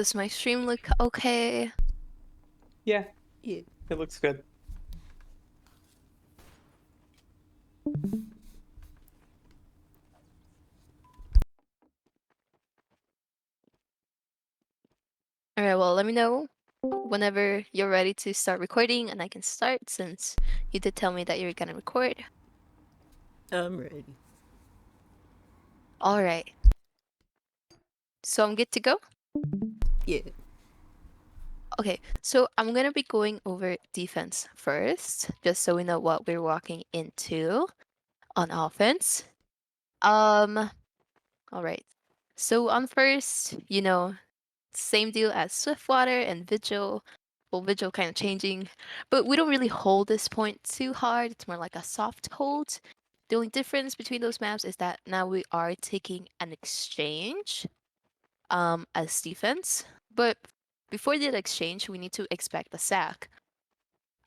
Does my stream look okay? Yeah, Yeah. it looks good. Alright, well, let me know whenever you're ready to start recording and I can start since you did tell me that you were gonna record. I'm ready. Alright, so I'm good to go? Yeah. Okay, so I'm gonna be going over defense first, just so we know what we're walking into on offense. Alright. So on first, same deal as Swiftwater and Vigil. Well, Vigil kind of changing, but we don't really hold this point too hard. It's more like a soft hold. The only difference between those maps is that now we are taking an exchange as defense. But before the exchange, we need to expect a sack.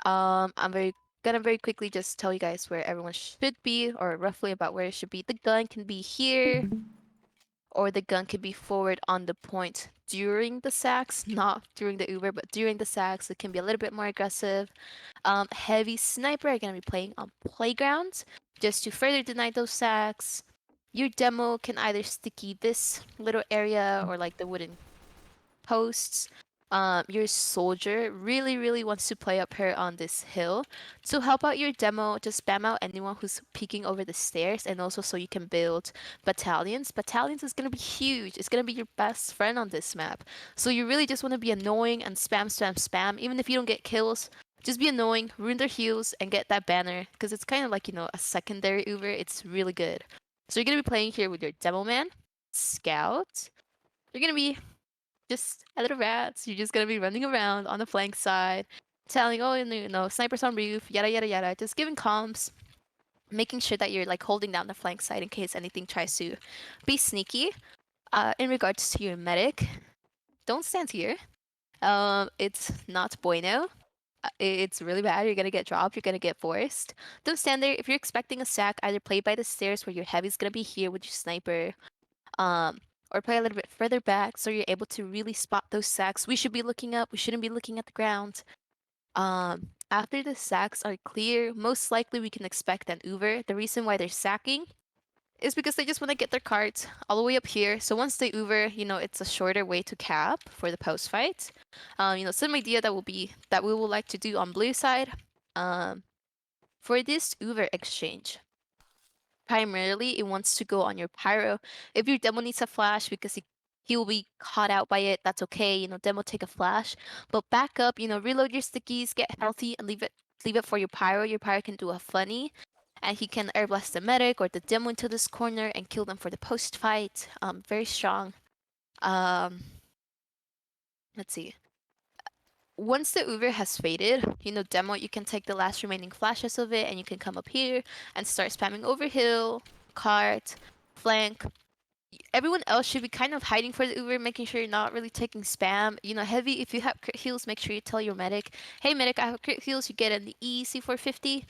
I'm gonna very quickly just tell you guys where everyone should be, or roughly about where it should be. The gun can be here, or the gun can be forward on the point during the sacks, not during the Uber, but during the sacks. It can be a little bit more aggressive. Heavy sniper are gonna be playing on playgrounds just to further deny those sacks. Your demo can either sticky this little area or like the wooden posts. Your soldier really, really wants to play up here on this hill. So help out your demo, just spam out anyone who's peeking over the stairs, and also so you can build battalions. Battalions is gonna be huge. It's gonna be your best friend on this map. So you really just want to be annoying and spam, spam, spam. Even if you don't get kills, just be annoying, ruin their heals, and get that banner. Because it's kind of like, a secondary Uber. It's really good. So you're gonna be playing here with your demo man, scout. You're gonna be just a little rats. You're just gonna be running around on the flank side, telling, oh, snipers on roof, yada yada yada. Just giving comms, making sure that you're like holding down the flank side in case anything tries to be sneaky. In regards to your medic, don't stand here. It's not bueno. It's really bad. You're gonna get dropped. You're gonna get forced. Don't stand there. If you're expecting a sack, either play by the stairs where your heavy's gonna be here with your sniper, um, or play a little bit further back so you're able to really spot those sacks. We should be looking up. We shouldn't be looking at the ground. After the sacks are clear, most likely we can expect an Uber. The reason why they're sacking is because they just want to get their cards all the way up here. So once they Uber, it's a shorter way to cap for the post fight. Some idea that we would like to do on blue side. For this Uber exchange, primarily it wants to go on your pyro. If your demo needs a flash because he will be caught out by it, that's okay. Demo take a flash. But back up, reload your stickies, get healthy, and leave it for your pyro. Your pyro can do a funny. And he can air blast the medic or the demo into this corner and kill them for the post fight. Very strong. Um let's see. Once the Uber has faded, demo, you can take the last remaining flashes of it and you can come up here and start spamming overhill, cart, flank. Everyone else should be kind of hiding for the Uber, making sure you're not really taking spam. Heavy, if you have crit heals, make sure you tell your medic, hey medic, I have crit heals, you get an EC450.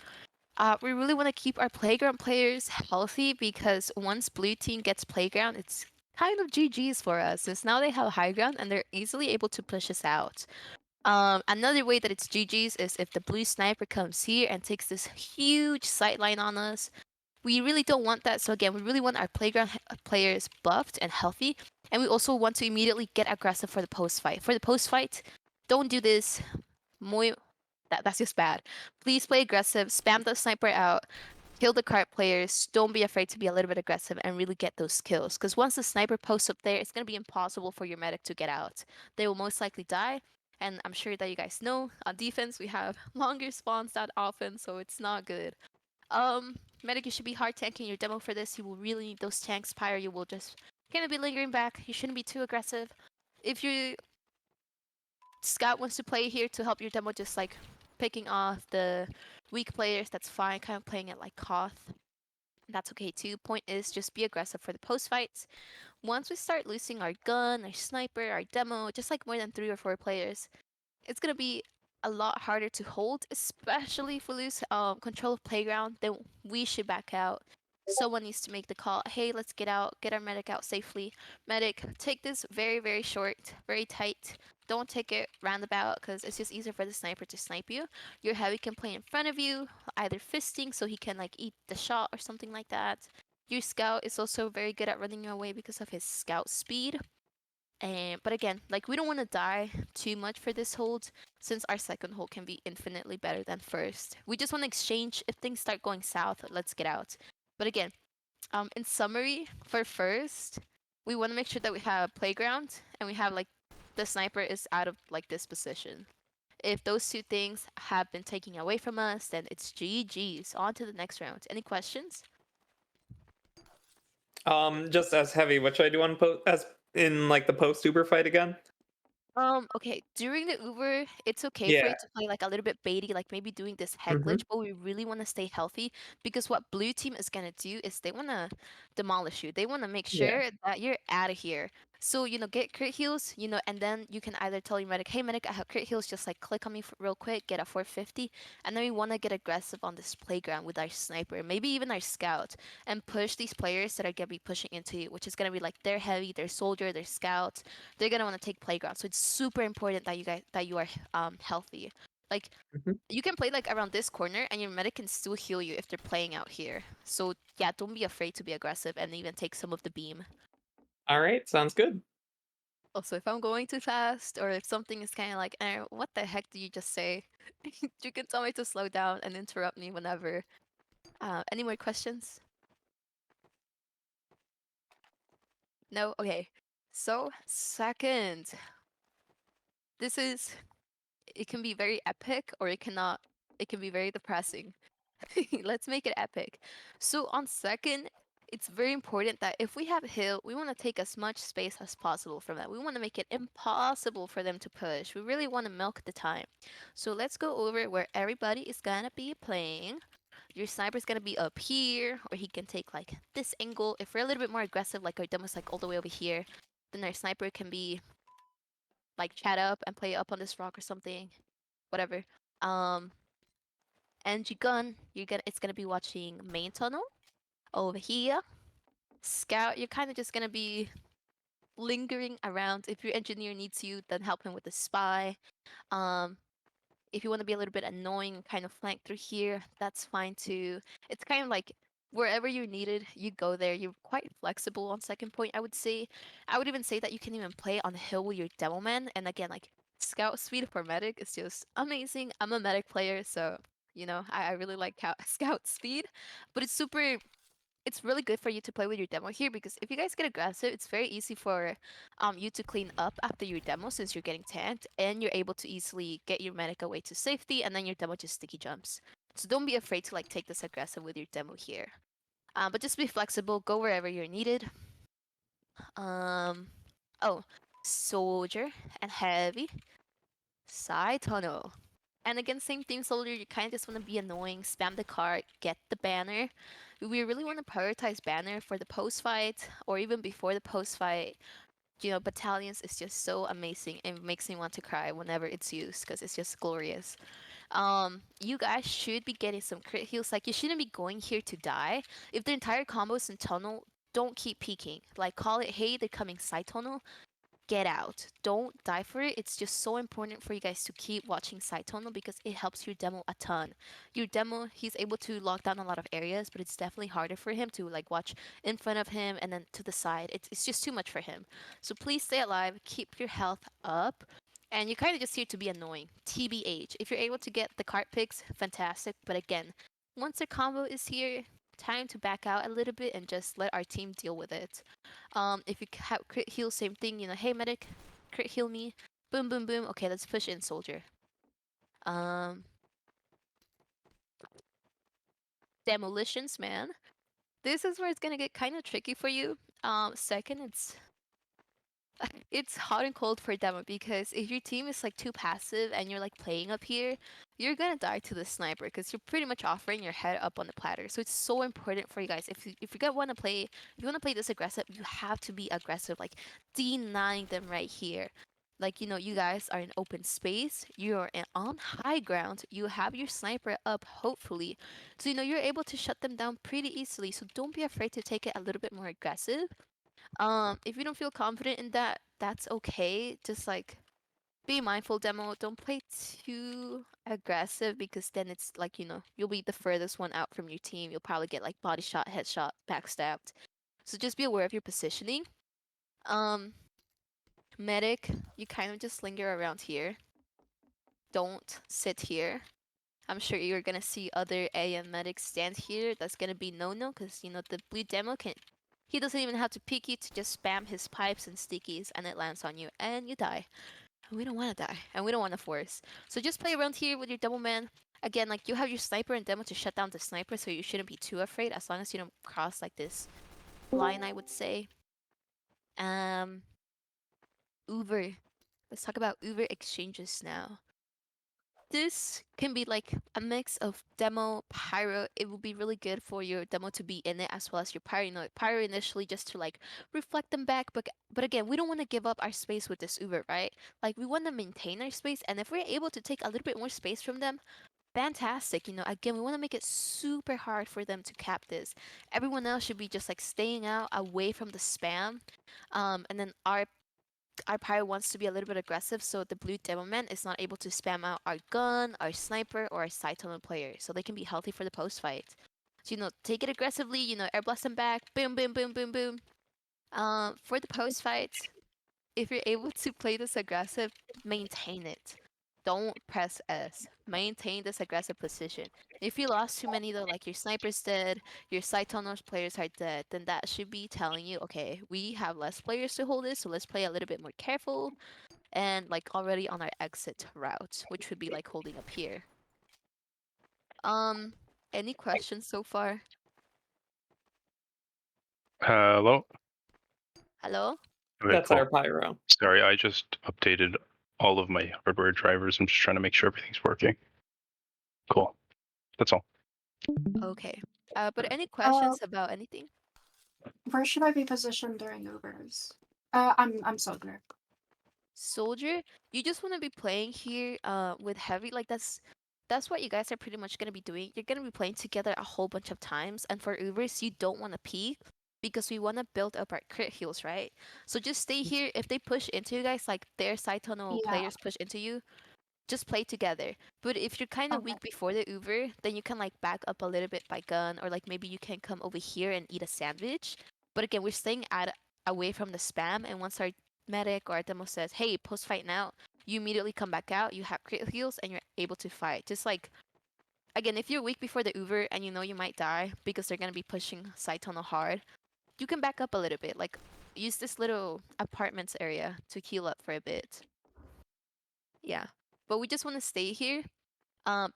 We really want to keep our playground players healthy because once blue team gets playground, it's kind of GG's for us since now they have high ground and they're easily able to push us out. Another way that it's GG's is if the blue sniper comes here and takes this huge sightline on us. We really don't want that. So again, we really want our playground players buffed and healthy, and we also want to immediately get aggressive for the post fight. For the post fight, don't do this. Muy, that's just bad. Please play aggressive. Spam the sniper out. Kill the cart players. Don't be afraid to be a little bit aggressive and really get those kills. Because once the sniper posts up there, it's gonna be impossible for your medic to get out. They will most likely die. And I'm sure that you guys know on defense we have longer spawns that often, so it's not good. Medic, you should be hard tanking your demo for this. You will really need those tanks. Pyre, you will just kind of be lingering back. You shouldn't be too aggressive. If your scout wants to play here to help your demo, just like picking off the weak players, that's fine. Kind of playing it like Koth. That's okay too. Point is just be aggressive for the post fights. Once we start losing our gun, our sniper, our demo, just like more than 3 or 4 players, it's gonna be a lot harder to hold, especially if we lose control of playground. Then we should back out. someone needs to make the call. Hey, let's get out, get our medic out safely. Medic, take this very, very short, very tight. Don't take it roundabout because it's just easier for the sniper to snipe you. Your heavy can play in front of you, either fisting so he can like eat the shot or something like that. Your scout is also very good at running away because of his scout speed. And but again, like we don't want to die too much for this hold since our second hold can be infinitely better than first. We just want to exchange if things start going south, let's get out. But again, in summary, for first, we want to make sure that we have a playground and we have like the sniper is out of like this position. If those two things have been taken away from us, then it's GG's. On to the next round. Any questions? Just as heavy. What should I do on as in like the post Uber fight again? Okay, during the Uber, it's okay for Yeah. you to play like a little bit baity, like maybe doing this head Mm-hmm. glitch, but we really want to stay healthy because what blue team is gonna do is they wanna demolish you. They wanna make Yeah. sure that you're out of here. So, get crit heals, and then you can either tell your medic, hey medic, I have crit heals, just like click on me real quick, get a 450, and then we wanna get aggressive on this playground with our sniper, maybe even our scout, and push these players that are gonna be pushing into you, which is gonna be like their heavy, their soldier, their scout, they're gonna want to take playground. So it's super important that you are healthy. Like Mm-hmm. you can play like around this corner and your medic can still heal you if they're playing out here. So yeah, don't be afraid to be aggressive and even take some of the beam. All right. Sounds good. Also, if I'm going too fast or if something is kind of like, what the heck did you just say? You can tell me to slow down and interrupt me whenever. Any more questions? No? Okay. So, second, this is it can be very epic or it cannot it can be very depressing. Let's make it epic. So on second, it's very important that if we have a hill, we want to take as much space as possible from that. We want to make it impossible for them to push. We really want to milk the time. So let's go over where everybody is gonna be playing. Your sniper's gonna be up here, or he can take like this angle. If we're a little bit more aggressive, like our demo's like all the way over here, then our sniper can be like chat up and play up on this rock or something, whatever. Um, and your gun, it's gonna be watching main tunnel over here. Scout, you're kind of just gonna be lingering around. If your engineer needs you, then help him with the spy. Um, if you want to be a little bit annoying and kind of flank through here, that's fine too. It's kind of like wherever you're needed, you go there. You're quite flexible on second point, I would say. I would even say that you can even play on the hill with your demo man. And again, like scout speed for medic is just amazing. I'm a medic player, so I really like scout speed, but it's really good for you to play with your demo here because if you guys get aggressive, it's very easy for you to clean up after your demo since you're getting tanked and you're able to easily get your medic away to safety and then your demo just sticky jumps. So don't be afraid to like take this aggressive with your demo here. But just be flexible, go wherever you're needed. Um, oh, soldier and heavy side tunnel. And again, same thing, soldier. You kind of just want to be annoying, spam the card, get the banner. We really want to prioritize banner for the post fight or even before the post fight. Battalions is just so amazing and makes me want to cry whenever it's used because it's just glorious. You guys should be getting some crit heals. Like you shouldn't be going here to die. If the entire combo is in tunnel, don't keep peeking. Like call it, hey, they're coming side tunnel, get out. Don't die for it. It's just so important for you guys to keep watching side tunnel because it helps your demo a ton. Your demo, he's able to lock down a lot of areas, but it's definitely harder for him to like watch in front of him and then to the side. It's just too much for him. So please stay alive, keep your health up. And you're kind of just here to be annoying. TBH. If you're able to get the card picks, fantastic. But again, once the combo is here, time to back out a little bit and just let our team deal with it. If you have crit heal, same thing. Hey medic, crit heal me. Boom, boom, boom. Okay, let's push in soldier. Um, demolitions, man. This is where it's gonna get kind of tricky for you. Second, it's hot and cold for demo because if your team is like too passive and you're like playing up here, you're gonna die to the sniper because you're pretty much offering your head up on the platter. So it's so important for you guys. If you gonna want to play, if you want to play this aggressive, you have to be aggressive, like denying them right here. like you guys are in open space, you're on high ground, you have your sniper up hopefully, so you're able to shut them down pretty easily. So don't be afraid to take it a little bit more aggressive. If you don't feel confident in that, that's okay. Just like be mindful, demo. Don't play too aggressive because then it's like you'll be the furthest one out from your team. You'll probably get like body shot, headshot, backstabbed. So just be aware of your positioning. um Medic, you kind of just linger around here. Don't sit here. I'm sure you're gonna see other AM medics stand here. That's gonna be no-no because the blue demo can. He doesn't even have to peek you to just spam his pipes and stickies, and it lands on you, and you die. And we don't want to die, and we don't want to force. So just play around here with your double man. Again, like you have your sniper and demo to shut down the sniper, so you shouldn't be too afraid as long as you don't cross like this line, I would say. Uber. Let's talk about Uber exchanges now. This can be like a mix of demo, pyro. It will be really good for your demo to be in it as well as your pyro. Pyro initially just to like reflect them back, but again, we don't want to give up our space with this Uber, right? Like we want to maintain our space, and if we're able to take a little bit more space from them, fantastic. Again, we want to make it super hard for them to cap this. Everyone else should be just like staying out away from the spam, and then our pyro wants to be a little bit aggressive, so the blue devilman is not able to spam out our gun, our sniper, or our side tunnel player, so they can be healthy for the post fight. So take it aggressively. Air blast them back. Boom, boom, boom, boom, boom. For the post fight, if you're able to play this aggressive, maintain it. Don't press S. Maintain this aggressive position. If you lost too many though, like your sniper's dead, your side tunnel players are dead, then that should be telling you, okay, we have less players to hold this, so let's play a little bit more careful and like already on our exit route, which would be like holding up here. Um, any questions so far? Hello? Hello? Okay, That's cool. our pyro. Sorry, I just updated all of my hardware drivers. I'm just trying to make sure everything's working. Cool. That's all. Okay. But any questions about anything? Where should I be positioned during overs? I'm Soldier. Soldier, you just want to be playing here with heavy. Like that's what you guys are pretty much gonna be doing. You're gonna be playing together a whole bunch of times, and for Ubers, you don't want to peek because we want to build up our crit heals, right? So just stay here. If they push into you guys, like their side tunnel Yeah. players push into you, just play together. But if you're kind of Okay. weak before the Uber, then you can like back up a little bit by gun, or like maybe you can come over here and eat a sandwich. But again, we're staying away from the spam, and once our medic or our demo says, "Hey, post fight now," you immediately come back out. You have crit heals, and you're able to fight. Just like again, if you're weak before the Uber and you might die because they're gonna be pushing side tunnel hard, you can back up a little bit. Like use this little apartments area to heal up for a bit. Yeah, but we just want to stay here.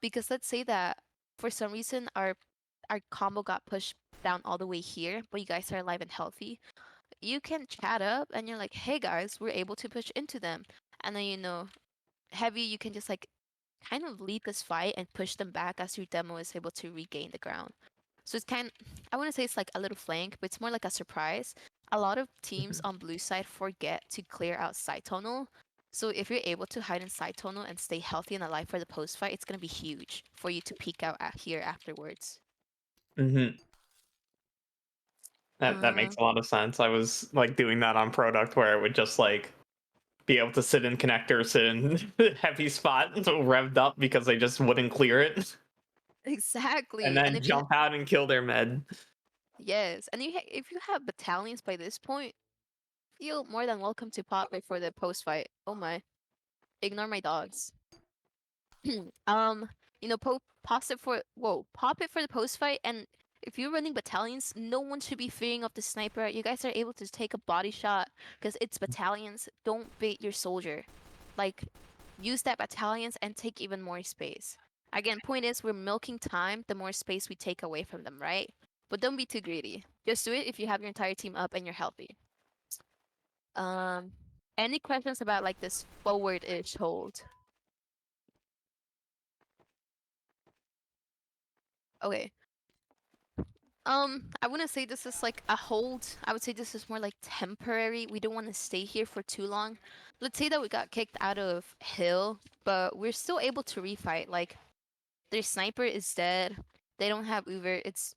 Because let's say that for some reason our combo got pushed down all the way here, but you guys are alive and healthy. You can chat up and you're like, "Hey guys, we're able to push into them," and then heavy, you can just like kind of lead this fight and push them back as your demo is able to regain the ground. So it's I wouldn't say it's like a little flank, but it's more like a surprise. A lot of teams on blue side forget to clear out side tunnel. So if you're able to hide in side tunnel and stay healthy and alive for the post fight, it's gonna be huge for you to peek out at here afterwards. Mm-hmm. That makes a lot of sense. I was like doing that on product where it would just like be able to sit in connector, sit in heavy spot until revved up because they just wouldn't clear it, and Exactly. And then if you jump out and kill their med. yes, and if you have battalions by this point, feel more than welcome to pop it for the post fight. Oh my. Ignore my dogs. um, pop it for the post fight, and if you're running battalions, no one should be fearing of the sniper. You guys are able to take a body shot because it's battalions. Don't bait your soldier. Like, use that battalions and take even more space. Again, point is we're milking time the more space we take away from them, right? But don't be too greedy. Just do it if you have your entire team up and you're healthy. Um, any questions about like this forward-ish hold? Okay. I wouldn't say this is like a hold. I would say this is more like temporary. We don't want to stay here for too long. Let's say that we got kicked out of hill, but we're still able to refight. Like their sniper is dead. They don't have Uber. It's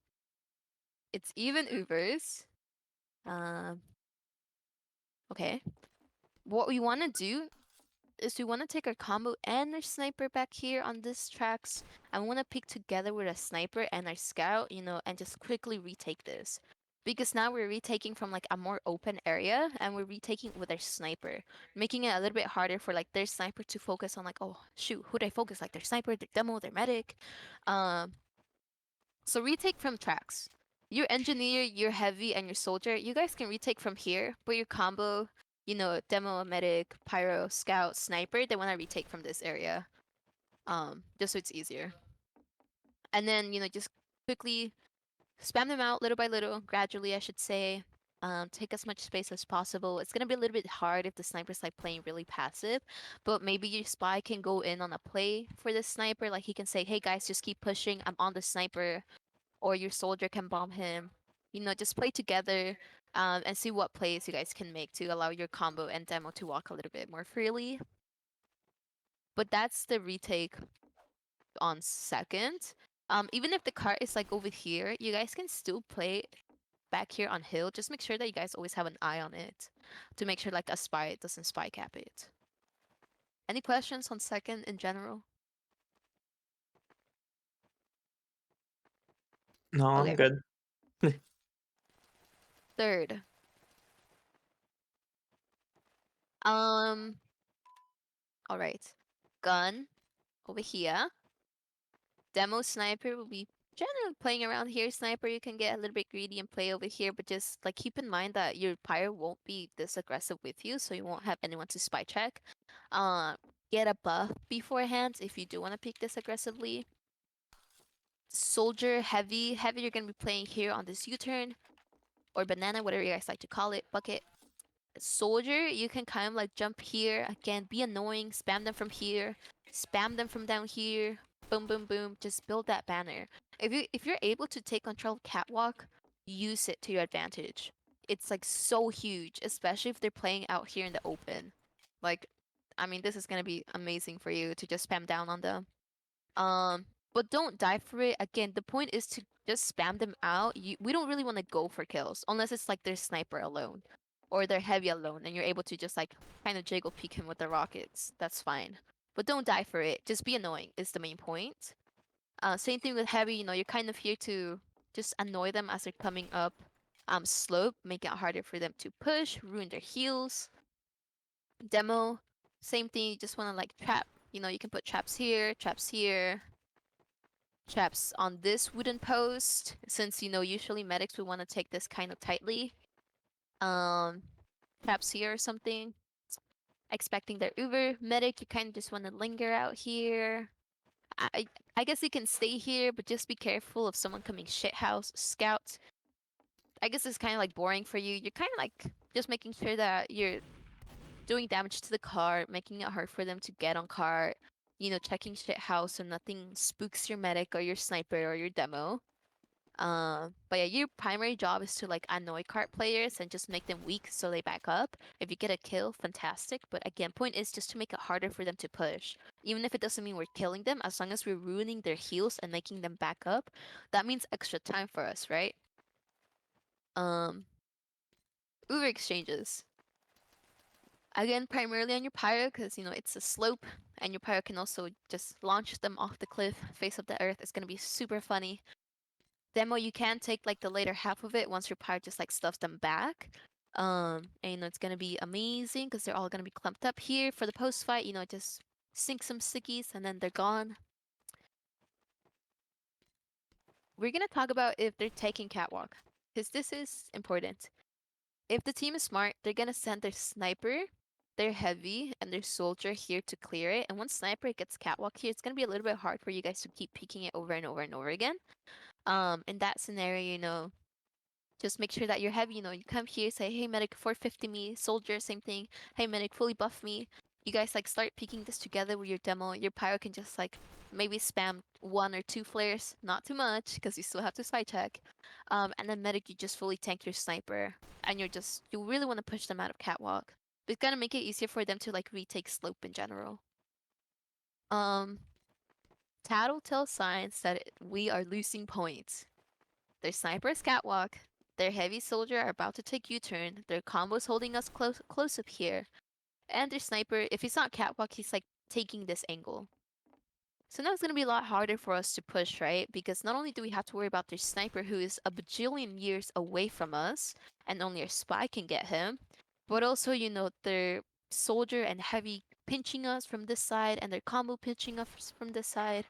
even Ubers. Um, okay. What we want to do is we want to take our combo and our sniper back here on this tracks. And we want to pick together with a sniper and our scout, and just quickly retake this. Because now we're retaking from like a more open area and we're retaking with our sniper, making it a little bit harder for like their sniper to focus on like, oh shoot, who do I focus? Like their sniper, their demo, their medic. Um, so retake from tracks. Your engineer, your heavy, and your soldier, you guys can retake from here, but your combo, demo, medic, pyro, scout, sniper, they want to retake from this area. Just so it's easier. And then, just quickly spam them out little by little, gradually, I should say. Take as much space as possible. It's gonna be a little bit hard if the sniper's like playing really passive, but maybe your spy can go in on a play for the sniper. Like he can say, "Hey guys, just keep pushing. I'm on the sniper," or your soldier can bomb him. Just play together, and see what plays you guys can make to allow your combo and demo to walk a little bit more freely. But that's the retake on second. Even if the cart is like over here, you guys can still play back here on hill. Just make sure that you guys always have an eye on it to make sure like a spy doesn't spy cap it. Any questions on second in general? No, I'm Okay. good. Third. All right. Gun over here. Demo sniper will be generally playing around here. Sniper, you can get a little bit greedy and play over here, but just like keep in mind that your pyro won't be this aggressive with you, so you won't have anyone to spy check. Get a buff beforehand if you do want to pick this aggressively. Soldier, heavy, you're gonna be playing here on this U-turn or banana, whatever you guys like to call it, bucket. Soldier, you can kind of like jump here again, be annoying, spam them from here, spam them from down here, boom boom boom, just build that banner. If you're able to take control of catwalk, use it to your advantage. It's like so huge, especially if they're playing out here in the open. Like, I mean, this is gonna be amazing for you to just spam down on them. But don't die for it. Again, the point is to just spam them out. We don't really want to go for kills unless it's like their sniper alone or they're heavy alone and you're able to just like kind of jiggle peek him with the rockets. That's fine. But don't die for it. Just be annoying is the main point. Same thing with heavy, you're kind of here to just annoy them as they're coming up slope, make it harder for them to push, ruin their heals. Demo, same thing, you just want to like trap. You can put traps here, traps on this wooden post, since usually medics would want to take this kind of tightly. Traps here or something. Expecting their Uber. Medic, you kind of just want to linger out here. I guess you can stay here, but just be careful of someone coming shithouse. Scout. I guess it's kind of like boring for you. You're kind of like just making sure that you're doing damage to the cart, making it hard for them to get on cart. Checking shithouse so nothing spooks your medic or your sniper or your demo. But yeah, your primary job is to like annoy cart players and just make them weak so they back up. If you get a kill, fantastic. But again, point is just to make it harder for them to push. Even if it doesn't mean we're killing them, as long as we're ruining their heals and making them back up, that means extra time for us, right? Uber exchanges. Again, primarily on your pyro, because it's a slope, and your pyro can also just launch them off the cliff, face of the earth. It's gonna be super funny. Demo, you can take like the later half of it once your pyro just like stuffs them back. And it's gonna be amazing because they're all gonna be clumped up here for the post fight. Just sink some stickies and then they're gone. We're gonna talk about if they're taking catwalk, because this is important. If the team is smart, they're gonna send their sniper, their heavy, and their soldier here to clear it. And once sniper gets catwalk here, it's gonna be a little bit hard for you guys to keep peeking it over and over and over again. In that scenario, just make sure that you're heavy. You come here, say, hey, medic, 450 me. Soldier, same thing. Hey, medic, fully buff me. You guys, like, start peeking this together with your demo. Your pyro can just, like, maybe spam 1 or 2 flares, not too much, because you still have to spy check. And then medic, you just fully tank your sniper, and you really want to push them out of catwalk. It's gonna make it easier for them to like retake slope in general. Tattletale signs that we are losing points. Their sniper is catwalk. Their heavy soldier are about to take U-turn. Their combo's holding us close up here. And their sniper, if he's not catwalk, he's like taking this angle. So now it's gonna be a lot harder for us to push, right? Because not only do we have to worry about their sniper who is a bajillion years away from us, and only a spy can get him, but also, their soldier and heavy pinching us from this side and their combo pinching us from this side.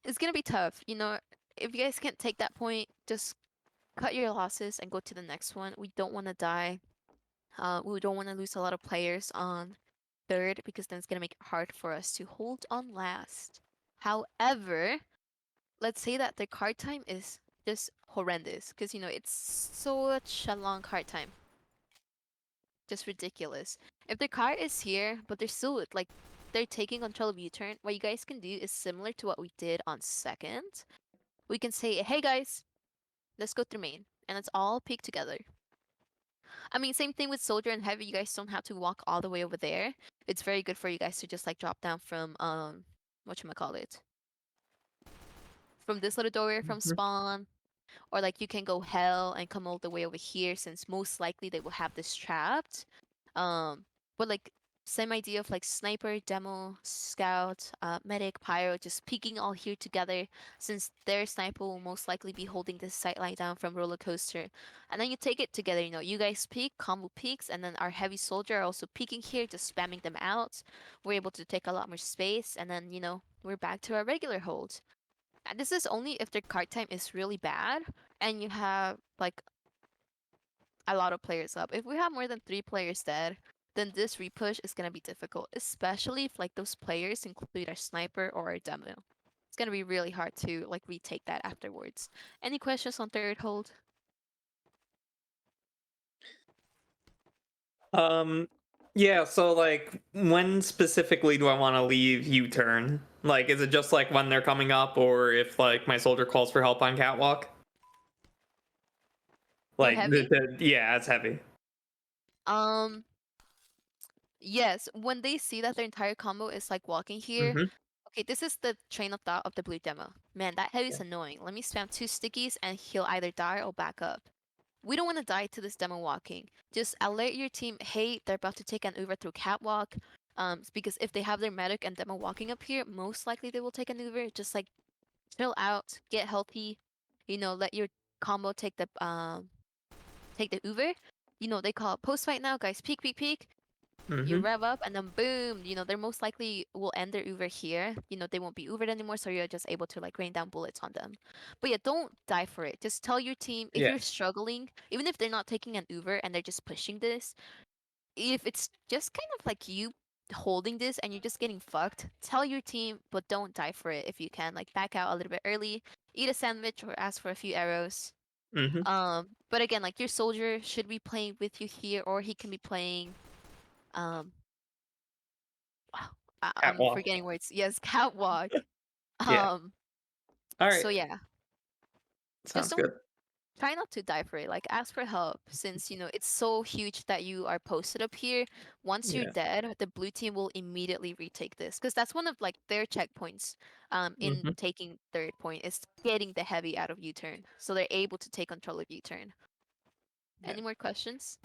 It's gonna be tough. If you guys can't take that point, just cut your losses and go to the next one. We don't want to die. We don't want to lose a lot of players on third because then it's gonna make it hard for us to hold on last. However, let's say that the card time is just horrendous because it's such a long card time. Just ridiculous. If the card is here, but they're still like they're taking control of U-turn, what you guys can do is similar to what we did on second. We can say, hey guys, let's go through main and let's all peek together. I mean, same thing with soldier and heavy. You guys don't have to walk all the way over there. It's very good for you guys to just like drop down from whatchamacallit, from this little doorway from Mhm. spawn, or like you can go hell and come all the way over here since most likely they will have this trapped. But like same idea of like sniper, demo, scout, medic, pyro, just peeking all here together since their sniper will most likely be holding this sight line down from roller coaster. And then you take it together, you guys peek, combo peeks, and then our heavy soldier are also peeking here, just spamming them out. We're able to take a lot more space, and then, we're back to our regular hold. And this is only if their card time is really bad and you have like a lot of players up. If we have more than 3 players dead, then this repush is gonna be difficult, especially if like those players include our sniper or our demo. It's gonna be really hard to like retake that afterwards. Any questions on third hold? Yeah, so like when specifically do I want to leave U-turn? Like is it just like when they're coming up or if like my soldier calls for help on catwalk? For Like heavy? yeah, it's heavy. Um, yes, when they see that their entire combo is like walking here. Mhm. Okay, this is the train of thought of the blue demo. Man, that heavy's Yeah. annoying. Let me spam 2 stickies and he'll either die or back up. We don't want to die to this demo walking. Just alert your team, hey, they're about to take an Uber through catwalk. Because if they have their medic and demo walking up here, most likely they will take an Uber. Just like chill out, get healthy. Let your combo take the Uber. They call it post fight now, guys. Peek, peek, peek. You Mhm. rev up and then boom, they're most likely will end their Uber here. They won't be Ubered anymore, so you're just able to like rain down bullets on them. But yeah, don't die for it. Just tell your team if Yeah. you're struggling, even if they're not taking an Uber and they're just pushing this, if it's just kind of like you holding this and you're just getting fucked, tell your team, but don't die for it if you can. Like back out a little bit early, eat a sandwich or ask for a few arrows. Mhm. But again, like your soldier should be playing with you here, or he can be playing um I'm Catwalk. forgetting words. Yes, catwalk. Yeah. Um, All right. so yeah, just Sounds don't good. try not to die for it. Like ask for help since it's so huge that you are posted up here. Once you're Yeah. dead, the blue team will immediately retake this because that's one of like their checkpoints. In Mhm. taking third point is getting the heavy out of U-turn, so they're able to take control of U-turn. Yeah. Any more questions?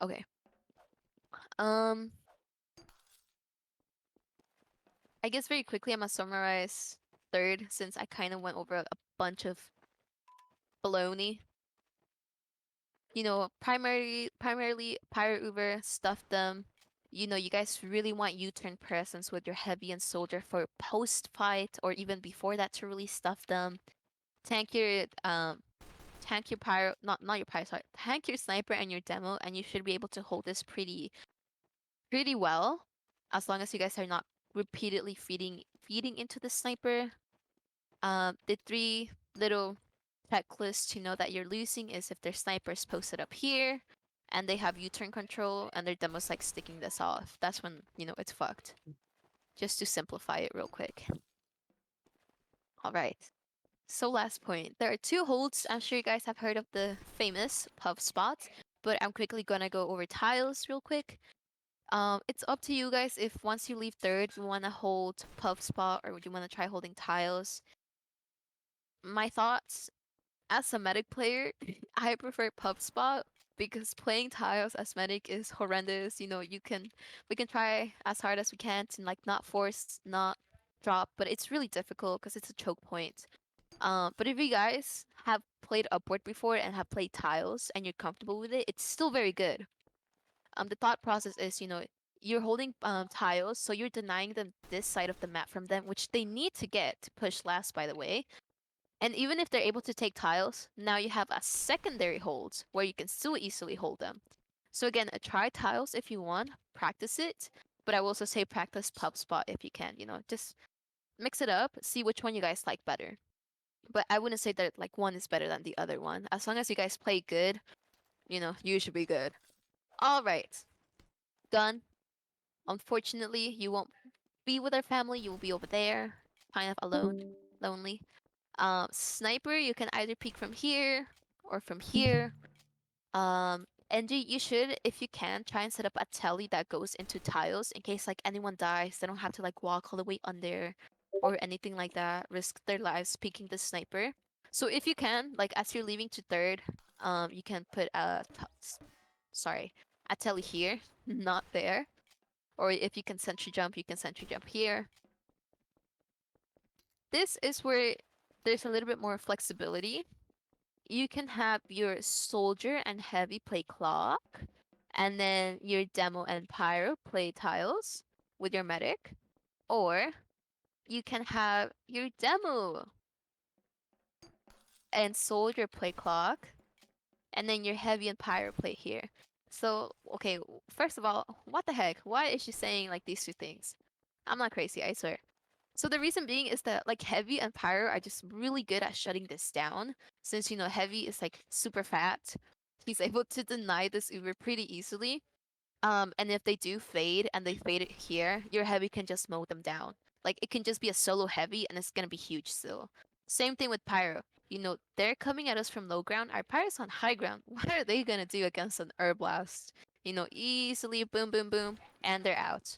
Okay. Um, I guess very quickly I'm gonna summarize third since I kind of went over a bunch of baloney. Primarily Pyro Uber stuff them. You guys really want U-turn presence with your heavy and soldier for post fight or even before that to really stuff them. Tank your tank your pyro not your pyro, sorry. Tank your sniper and your demo and you should be able to hold this pretty well as long as you guys are not repeatedly feeding into the sniper. The 3 little checklists to know that you're losing is if their sniper's posted up here and they have U-turn control and their demo's like sticking this off. That's when, it's fucked. just to simplify it real quick. All right. So last point, there are 2 holds. I'm sure you guys have heard of the famous puff spot, but I'm quickly gonna go over tiles real quick. It's up to you guys if once you leave third, you wanna hold puff spot or would you wanna try holding tiles. My thoughts, as a medic player, I prefer puff spot because playing tiles as medic is horrendous. You know, we can try as hard as we can to like not force, not drop, but it's really difficult because it's a choke point. But if you guys have played upward before and have played tiles and you're comfortable with it, it's still very good. The thought process is, you know, you're holding tiles, so you're denying them this side of the map from them, which they need to get to push last, by the way. And even if they're able to take tiles, now you have a secondary hold where you can still easily hold them. So again, try tiles if you want, practice it, but I will also say practice pub spot if you can, you know, just mix it up, see which one you guys like better. But I wouldn't say that like one is better than the other one. As long as you guys play good, you know, you should be good. All right. Gun. Unfortunately, you won't be with our family. You will be over there, kind of alone, lonely. Sniper, you can either peek from here or from here. NG, you should, if you can, try and set up a telly that goes into tiles in case like anyone dies. They don't have to like walk all the way under or anything like that, risk their lives peeking the sniper. So if you can, like as you're leaving to third, you can put a telly here, not there. Or if you can sentry jump, you can sentry jump here. This is where there's a little bit more flexibility. You can have your soldier and heavy play clock, and then your demo and pyro play tiles with your medic, or you can have your demo and soldier play clock, and then your heavy and pyro play here. So, okay, first of all, what the heck? Why is she saying like these 2 things? I'm not crazy, I swear. So the reason being is that like heavy and pyro are just really good at shutting this down. Since you know heavy is like super fat, he's able to deny this Uber pretty easily. And if they do fade and they fade it here, your heavy can just mow them down. Like it can just be a solo heavy and it's gonna be huge still. Same thing with pyro. You know, they're coming at us from low ground. Our pyro's on high ground. What are they gonna do against an herb blast? You know, easily boom, boom, boom, and they're out.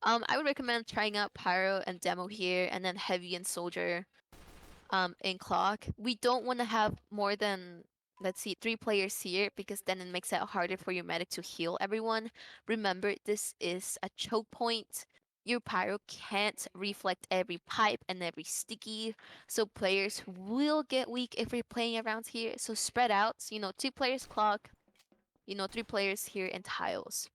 I would recommend trying out Pyro and Demo here, and then Heavy and Soldier in Clock. We don't want to have more than, let's see, 3 players here, because then it makes it harder for your medic to heal everyone. Remember, this is a choke point. Your Pyro can't reflect every pipe and every sticky, so players will get weak if you're playing around here. So spread out, you know, 2 players Clock, you know, 3 players here in tiles.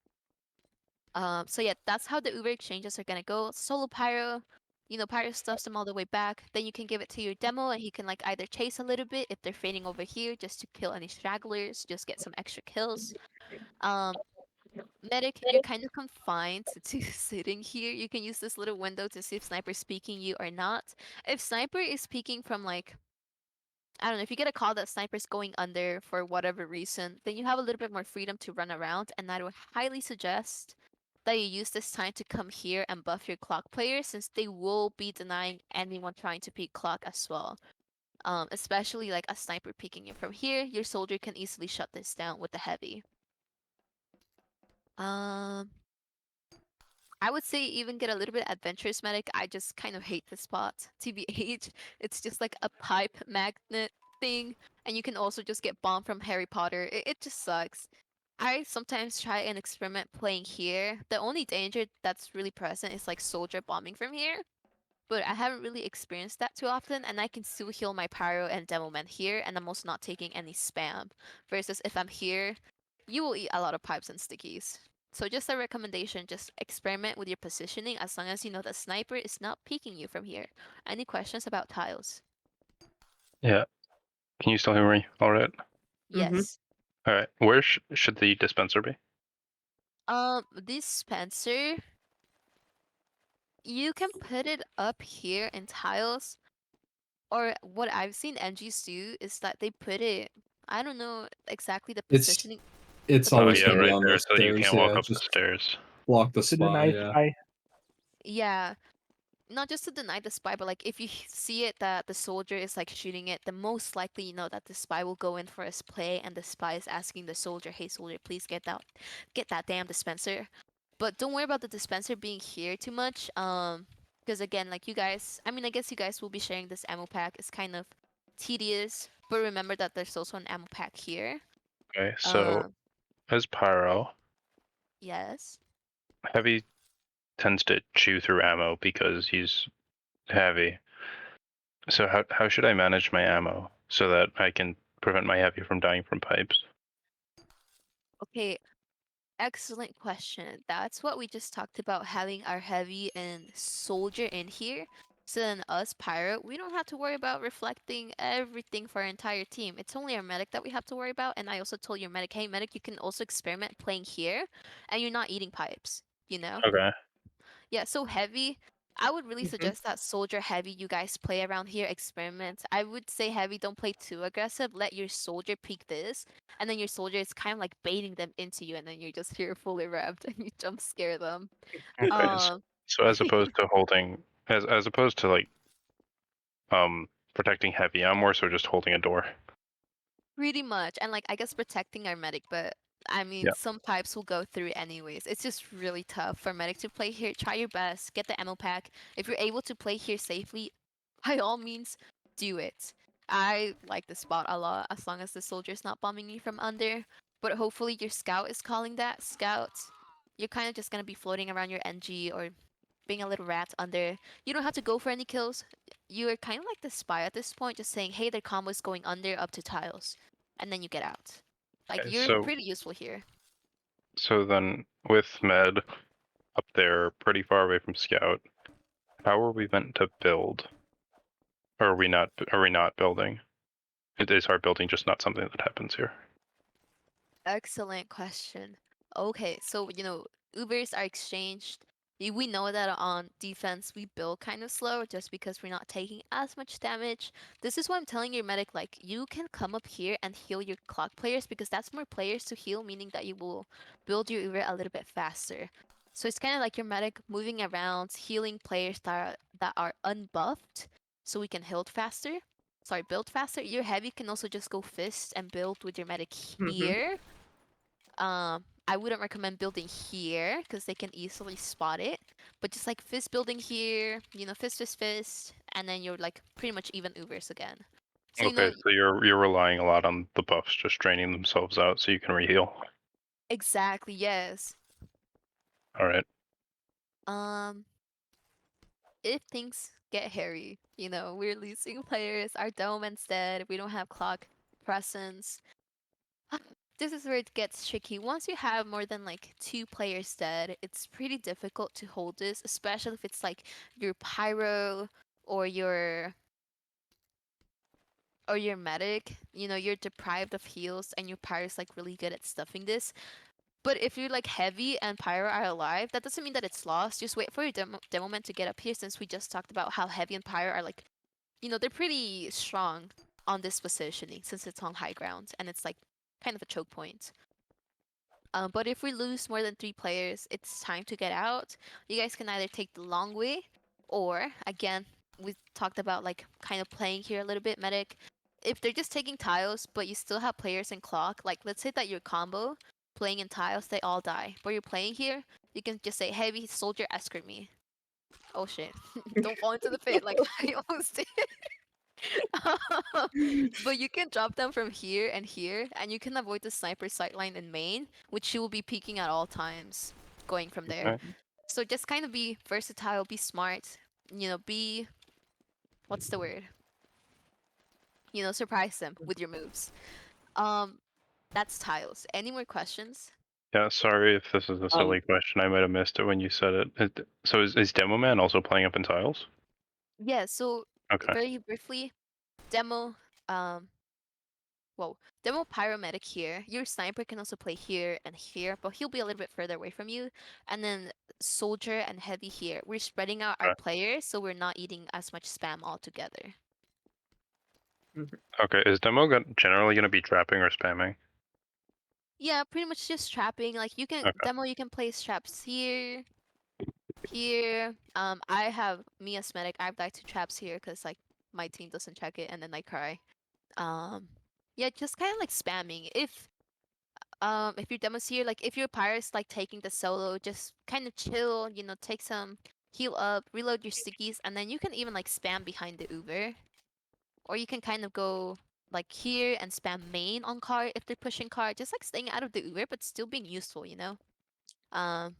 So yeah, that's how the Uber exchanges are gonna go. Solo Pyro, you know, Pyro stuffs them all the way back. Then you can give it to your demo and he can like either chase a little bit if they're fading over here just to kill any stragglers, just get some extra kills. Medic, you're kind of confined to sitting here. You can use this little window to see if Sniper's peeking you or not. If Sniper is peeking from like, I don't know, if you get a call that Sniper's going under for whatever reason, then you have a little bit more freedom to run around, and I would highly suggest that you use this time to come here and buff your clock players, since they will be denying anyone trying to peek clock as well. Especially like a sniper peeking it from here, your soldier can easily shut this down with the heavy. I would say even get a little bit adventurous medic. I just kind of hate this spot. TBH, it's just like a pipe magnet thing, and you can also just get bombed from Harry Potter. It just sucks. I sometimes try and experiment playing here. The only danger that's really present is like soldier bombing from here, but I haven't really experienced that too often, and I can still heal my pyro and demo man here, and I'm also not taking any spam. Versus if I'm here, you will eat a lot of pipes and stickies. So just a recommendation, just experiment with your positioning as long as you know the sniper is not peeking you from here. Any questions about tiles? Yeah. Can you still hear me? All right. Yes. All right. Where should the dispenser be? Dispenser, you can put it up here in tiles, or what I've seen NGs do is that they put it, I don't know exactly the positioning. It's but they Oh always put yeah, gonna it, be right on there, the so that you stairs. can't walk Yeah, up the just stairs. block the To the spot. knife Yeah. eye. Yeah, not just to deny the spy, but like if you see it that the soldier is like shooting it, then most likely you know that the spy will go in for his play, and the spy is asking the soldier, "Hey soldier, please get that damn dispenser." But don't worry about the dispenser being here too much. Because again, like you guys, I mean, I guess you guys will be sharing this ammo pack. It's kind of tedious, but remember that there's also an ammo pack here. Okay, so Um, as Pyro, yes. Heavy tends to chew through ammo because he's heavy. So how should I manage my ammo so that I can prevent my heavy from dying from pipes? Okay, excellent question. That's what we just talked about, having our heavy and soldier in here. So then us pirate, we don't have to worry about reflecting everything for our entire team. It's only our medic that we have to worry about. And I also told your medic, hey medic, you can also experiment playing here and you're not eating pipes, you know? Okay. Yeah, so heavy. I would really Mhm. suggest that soldier heavy you guys play around here, experiment. I would say heavy, don't play too aggressive. Let your soldier peek this, and then your soldier is kind of like baiting them into you, and then you just hear fully revved and you jump scare them. Okay. Um, So as opposed to holding, as opposed to like protecting heavy, I'm more so just holding a door. Pretty much. And like I guess protecting our medic, but I mean Yeah. some pipes will go through anyways. It's just really tough for medic to play here. Try your best, get the ammo pack. If you're able to play here safely, by all means, do it. I like the spot a lot as long as the soldier's not bombing you from under. But hopefully your scout is calling that. Scout, you're kind of just gonna be floating around your NG or being a little rat under. You don't have to go for any kills. You're kind of like the spy at this point, just saying, hey, their combo is going under up to tiles, and then you get out. Like Okay, you're pretty useful here. so then with Med up there pretty far away from Scout, how are we meant to build? Or are we not building? It is our building just not something that happens here. Excellent question. Okay, so Ubers are exchanged. We know that on defense we build kind of slow just because we're not taking as much damage. This is why I'm telling your medic like you can come up here and heal your clock players because that's more players to heal, meaning that you will build your Uber a little bit faster. So it's kind of like your medic moving around, healing players that are unbuffed, so we can build faster. Your heavy can also just go fist and build with your medic Mhm. here. I wouldn't recommend building here because they can easily spot it. But just like fist building here, fist, and then you're like pretty much even Ubers again. So Okay, so you're relying a lot on the buffs just draining themselves out so you can reheal. exactly, yes. All right. Um, if things get hairy, we're losing players, our domain's dead, we don't have clock presence. This is where it gets tricky. Once you have more than like 2 players dead, it's pretty difficult to hold this, especially if it's like your pyro or your medic. You're deprived of heals and your pyro's like really good at stuffing this. But if you're like heavy and pyro are alive, that doesn't mean that it's lost. Just wait for your demo man to get up here, since we just talked about how heavy and pyro are like, they're pretty strong on this positioning since it's on high ground and it's like kind of a choke point. But if we lose more than 3 players, it's time to get out. You guys can either take the long way, or again, we talked about like kind of playing here a little bit, medic. If they're just taking tiles, but you still have players in clock, like let's say that your combo playing in tiles, they all die. But you're playing here, you can just say, heavy soldier, escort me. Oh shit! Don't fall into the pit like I almost did. But you can drop them from here and here, and you can avoid the sniper sightline in main, which she will be peeking at all times, going from there. Okay. So just kind of be versatile, be smart, be what's the word? Surprise them with your moves. Um, that's tiles. Any more questions? Yeah, sorry if this is a silly question. I might have missed it when you said it. So is Demo Man also playing up in tiles? Yeah. So Okay. very briefly, demo. Um, Whoa, demo pyromedic here. Your sniper can also play here and here, but he'll be a little bit further away from you. And then soldier and heavy here. We're spreading out our Okay. players, so we're not eating as much spam altogether. Okay. Is generally going to be trapping or spamming? Yeah, pretty much just trapping. Like you can Okay. demo, you can place traps here, here. I have me as medic. I've died to traps here because like my team doesn't check it, and then I cry. Yeah, just kind of like spamming. If your demo's here, like if your pirate's like taking the solo, just kind of chill. You know, take some heal up, reload your stickies, and then you can even like spam behind the Uber, or you can kind of go like here and spam main on card if they're pushing card, just like staying out of the Uber but still being useful. You know. Um,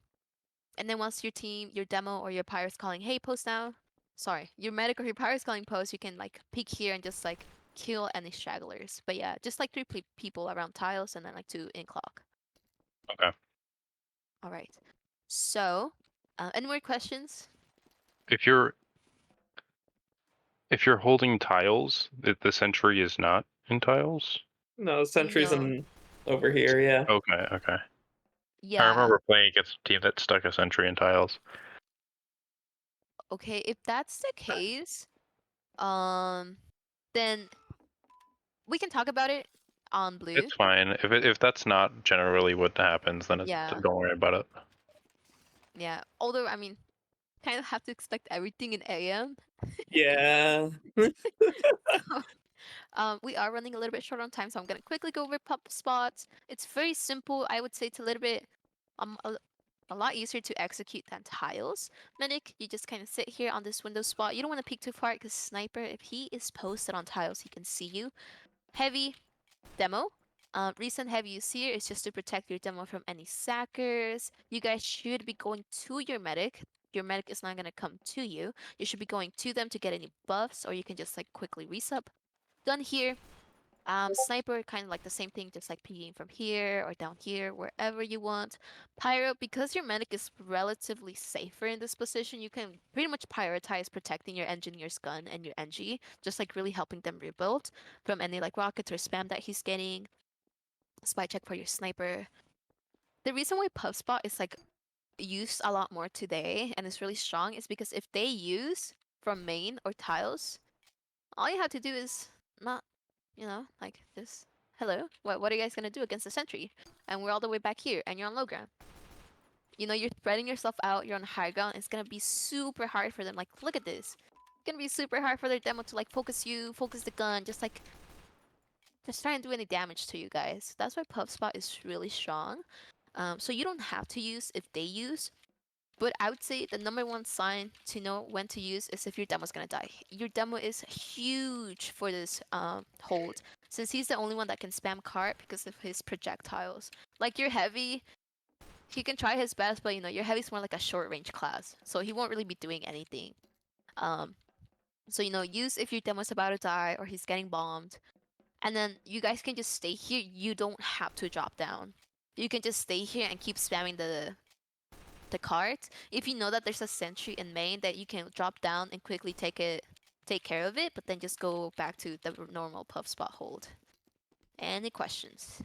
And then once your team, your demo, or your pirate's calling, hey, post now. Sorry, your medic or your pirate's calling post, you can like peek here and just like kill any stragglers. But yeah, just like three people around tiles and then like two in clock. Okay. All right. So, any more questions? If you're holding tiles, the sentry is not in tiles. No, sentries No. in over here. Yeah. Okay. Okay. I Yeah. remember playing against a team that stuck a sentry in tiles. Okay. If that's the case, um, then we can talk about it on blue. It's fine. If that's not generally what happens, then Yeah. don't worry about it. Yeah. Although I mean, kind of have to expect everything in AM. Yeah. We are running a little bit short on time, so I'm gonna quickly go over pub spots. It's very simple. I would say it's a little bit um a, a lot easier to execute than tiles. Medic, you just kind of sit here on this window spot. You don't want to peek too far because sniper, if he is posted on tiles, he can see you. Heavy demo. Recent heavy use here is just to protect your demo from any sackers. You guys should be going to your medic. Your medic is not gonna come to you. You should be going to them to get any buffs, or you can just like quickly resup. Done here. Sniper, kind of like the same thing, just like peeking from here or down here, wherever you want. Pyro, because your medic is relatively safer in this position, you can pretty much prioritize protecting your engineer's gun and your NG, just like really helping them rebuild from any like rockets or spam that he's getting. Spy check for your sniper. The reason why Puff Spot is like used a lot more today and is really strong is because if they use from main or tiles, all you have to do is not, like this. Hello, what are you guys gonna do against the sentry? And we're all the way back here, and you're on low ground. You know, you're spreading yourself out. You're on high ground. It's gonna be super hard for them. Like, look at this. It's gonna be super hard for their demo to like focus you, focus the gun, just try and do any damage to you guys. That's why Puff Spot is really strong. So you don't have to use if they use. But I would say the number one sign to know when to use is if your demo's gonna die. Your demo is huge for this hold, since he's the only one that can spam cart because of his projectiles. Like your heavy, he can try his best, but your heavy's more like a short range class, so he won't really be doing anything. Um, so use if your demo's about to die or he's getting bombed, and then you guys can just stay here. You don't have to drop down. You can just stay here and keep spamming the cart. If you know that there's a sentry in main, that you can drop down and quickly take care of it, but then just go back to the normal puff spot hold. Any questions?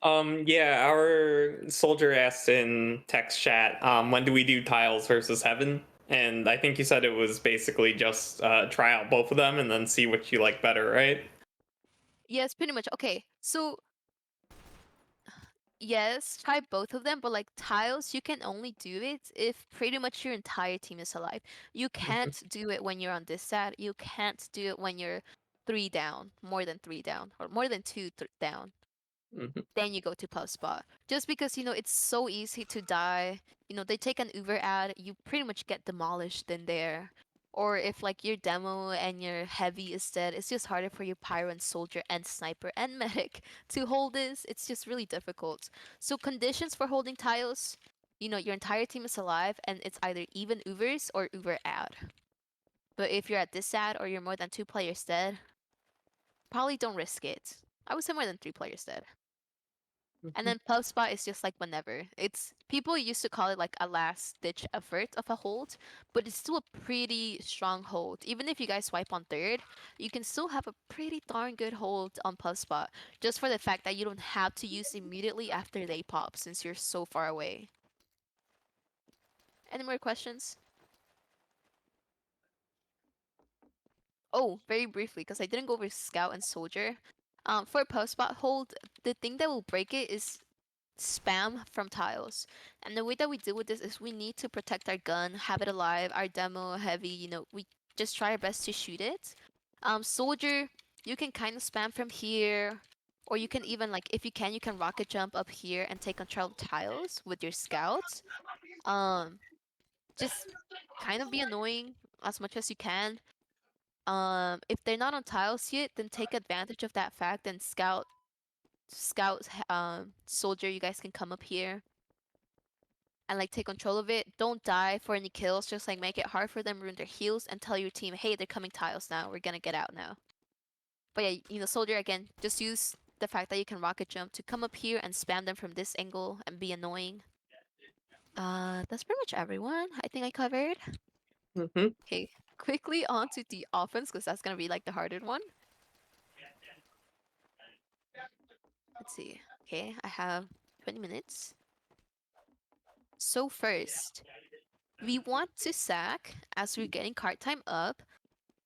Yeah, our soldier asked in text chat, when do we do tiles versus heaven? And I think you said it was basically just try out both of them and then see which you like better, right? Yes, pretty much. Okay, so yes, try both of them, but like tiles, you can only do it if pretty much your entire team is alive. You can't do it when you're on this side. You can't do it when you're three down, more than three down, or more than two down. Mhm. Then you go to pub spot. Just because it's so easy to die. They take an Uber ad, you pretty much get demolished in there. Or if like your demo and your heavy is dead, it's just harder for your pyro and soldier and sniper and medic to hold this. It's just really difficult. So conditions for holding tiles, your entire team is alive and it's either even Ubers or Uber ad. But if you're at this ad or you're more than two players dead, probably don't risk it. I would say more than three players dead. And then pub spot is just like whenever. It's people used to call it like a last ditch effort of a hold, but it's still a pretty strong hold. Even if you guys swipe on third, you can still have a pretty darn good hold on pub spot, just for the fact that you don't have to use immediately after they pop since you're so far away. Any more questions? Oh, very briefly, because I didn't go over scout and soldier. For pub spot hold, the thing that will break it is spam from tiles. And the way that we deal with this is we need to protect our gun, have it alive, our demo heavy, we just try our best to shoot it. Soldier, you can kind of spam from here, or you can even, like, if you can rocket jump up here and take control of tiles with your scouts. Just kind of be annoying as much as you can. If they're not on tiles yet, then take advantage of that fact and scout, soldier, you guys can come up here and like take control of it. Don't die for any kills, just like make it hard for them, ruin their heals, and tell your team, hey, they're coming tiles now, we're gonna get out now. But yeah, soldier, again, just use the fact that you can rocket jump to come up here and spam them from this angle and be annoying. That's pretty much everyone I think I covered. Mm-hmm. Okay, quickly on to the offense, because that's gonna be like the harder one. Let's see. Okay, I have 20 minutes. So first, we want to sack as we're getting cart time up,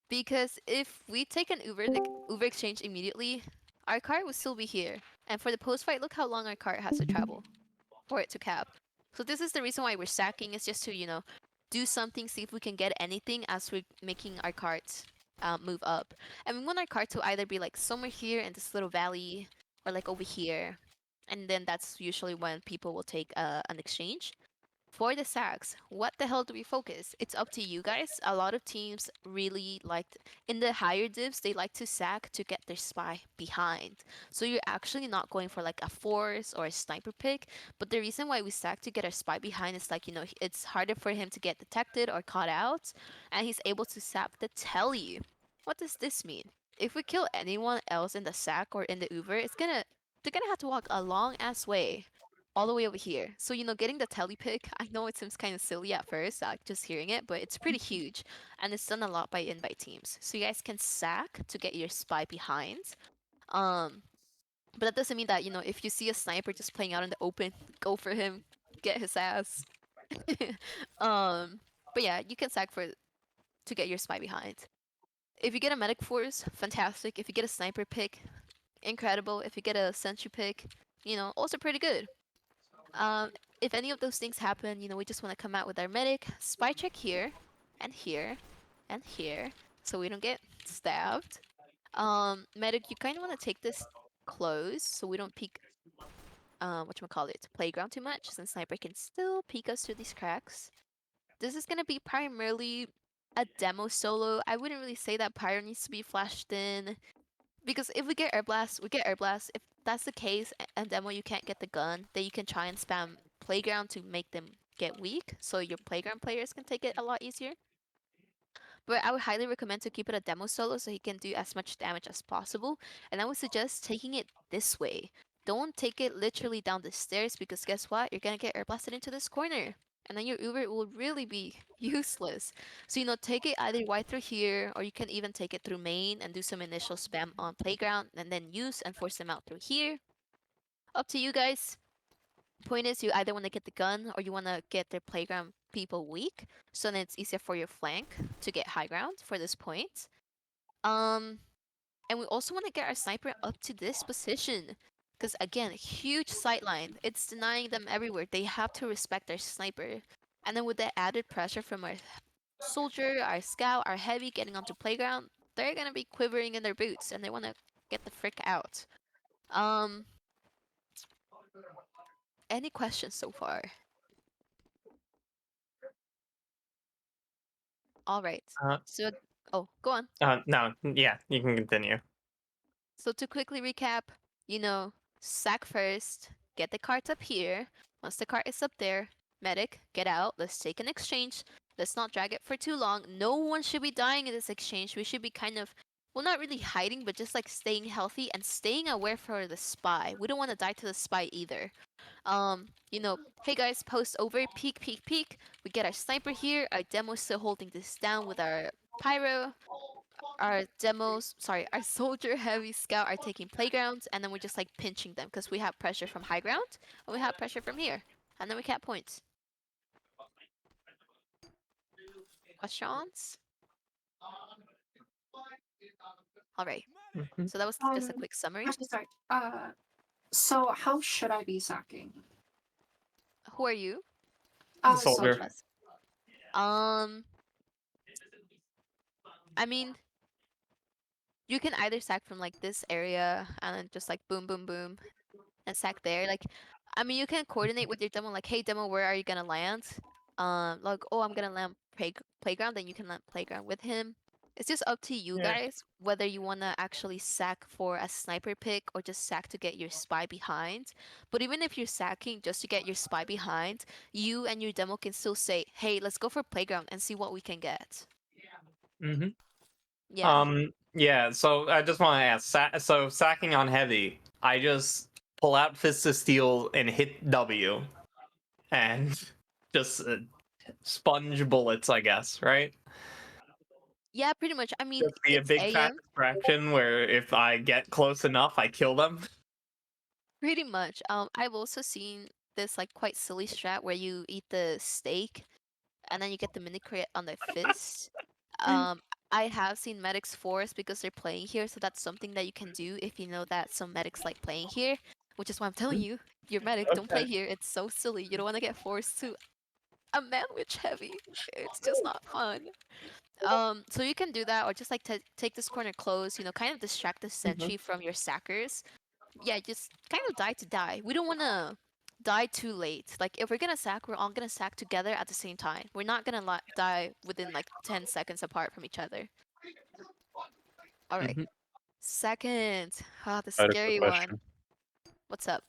because if we take an Uber exchange immediately, our cart will still be here. And for the post fight, look how long our cart has to travel for it to cap. So this is the reason why we're sacking, is just to, do something, see if we can get anything as we're making our carts move up. And we want our cart to either be like somewhere here in this little valley, or like over here. And then that's usually when people will take an exchange. For the sacks, what the hell do we focus? It's up to you guys. A lot of teams really liked, in the higher divs, they like to sack to get their spy behind. So you're actually not going for like a force or a sniper pick. But the reason why we sack to get our spy behind is like, it's harder for him to get detected or caught out. And he's able to sap the telly. What does this mean? If we kill anyone else in the sack or in the Uber, they're gonna have to walk a long ass way all the way over here. So, getting the tele pick, I know it seems kind of silly at first, just hearing it, but it's pretty huge. And it's done a lot by invite teams. So you guys can sack to get your spy behind. But that doesn't mean that, if you see a sniper just playing out in the open, go for him, get his ass. But yeah, you can sack to get your spy behind. If you get a medic force, fantastic. If you get a sniper pick, incredible. If you get a sentry pick, also pretty good. If any of those things happen, we just want to come out with our medic, spy check here, and here, and here, so we don't get stabbed. Medic, you kind of want to take this close, so we don't peek, whatchamacallit, playground too much, since sniper can still peek us through these cracks. This is gonna be primarily a demo solo. I wouldn't really say that pyro needs to be flashed in, because if we get air blast, we get air blast. If that's the case, and demo you can't get the gun, then you can try and spam playground to make them get weak, so your playground players can take it a lot easier. But I would highly recommend to keep it a demo solo so he can do as much damage as possible. And I would suggest taking it this way. Don't take it literally down the stairs, because guess what? You're gonna get air blasted into this corner. And then your Uber will really be useless. So, take it either right through here, or you can even take it through main and do some initial spam on playground, and then use and force them out through here. Up to you guys. Point is, you either want to get the gun, or you want to get their playground people weak, so then it's easier for your flank to get high ground for this point. And we also want to get our sniper up to this position, because again, huge sightline. It's denying them everywhere. They have to respect their sniper. And then with the added pressure from our soldier, our scout, our heavy getting onto playground, they're gonna be quivering in their boots, and they want to get the frick out. Any questions so far? All right. Uh, So, oh, go on. no, yeah, you can continue. So to quickly recap, sack first, get the carts up here. Once the cart is up there, medic, get out. Let's take an exchange. Let's not drag it for too long. No one should be dying in this exchange. We should be kind of, well, not really hiding, but just like staying healthy and staying aware for the spy. We don't want to die to the spy either. Hey guys, post over, peek, peek, peek. We get our sniper here. Our demo still holding this down with our pyro. Our our soldier heavy scout are taking playgrounds, and then we're just like pinching them because we have pressure from high ground and we have pressure from here, and then we cap points. Questions? All right. Mhm. So that was just a quick summary. Actually, sorry. So how should I be sacking? Who are you? Soldier. Soldier. Um, I mean, you can either sack from like this area and then just like boom, boom, boom, and sack there. Like, I mean, you can coordinate with your demo. Like, hey, demo, where are you gonna land? Like, oh, I'm gonna land playground. Then you can land playground with him. It's just up to you Yeah. guys whether you wanna actually sack for a sniper pick or just sack to get your spy behind. But even if you're sacking just to get your spy behind, you and your demo can still say, hey, let's go for playground and see what we can get. Mm-hmm. Yeah. Yeah, so I just want to ask, so sacking on heavy, I just pull out Fist of Steel and hit W, and just sponge bullets, I guess, right? Yeah, pretty much. I mean, Just be a it's big fat AM. distraction where if I get close enough, I kill them. Pretty much. I've also seen this like quite silly strat where you eat the steak and then you get the mini crit on the fist. Um, I have seen medics force because they're playing here, so that's something that you can do if you know that some medics like playing here, which is why I'm telling you, you're medic, don't play Okay. here. It's so silly. You don't want to get forced to a manwich heavy. It's just not fun. So you can do that, or just like take this corner close. You know, kind of distract the Mhm. sentry from your sackers. Yeah, just kind of die to die. We don't want to die too late. Like if we're gonna sack, we're all gonna sack together at the same time. We're not gonna die within like 10 seconds apart from each other. All right. Mhm. Second, the I had a quick scary one. question. What's up?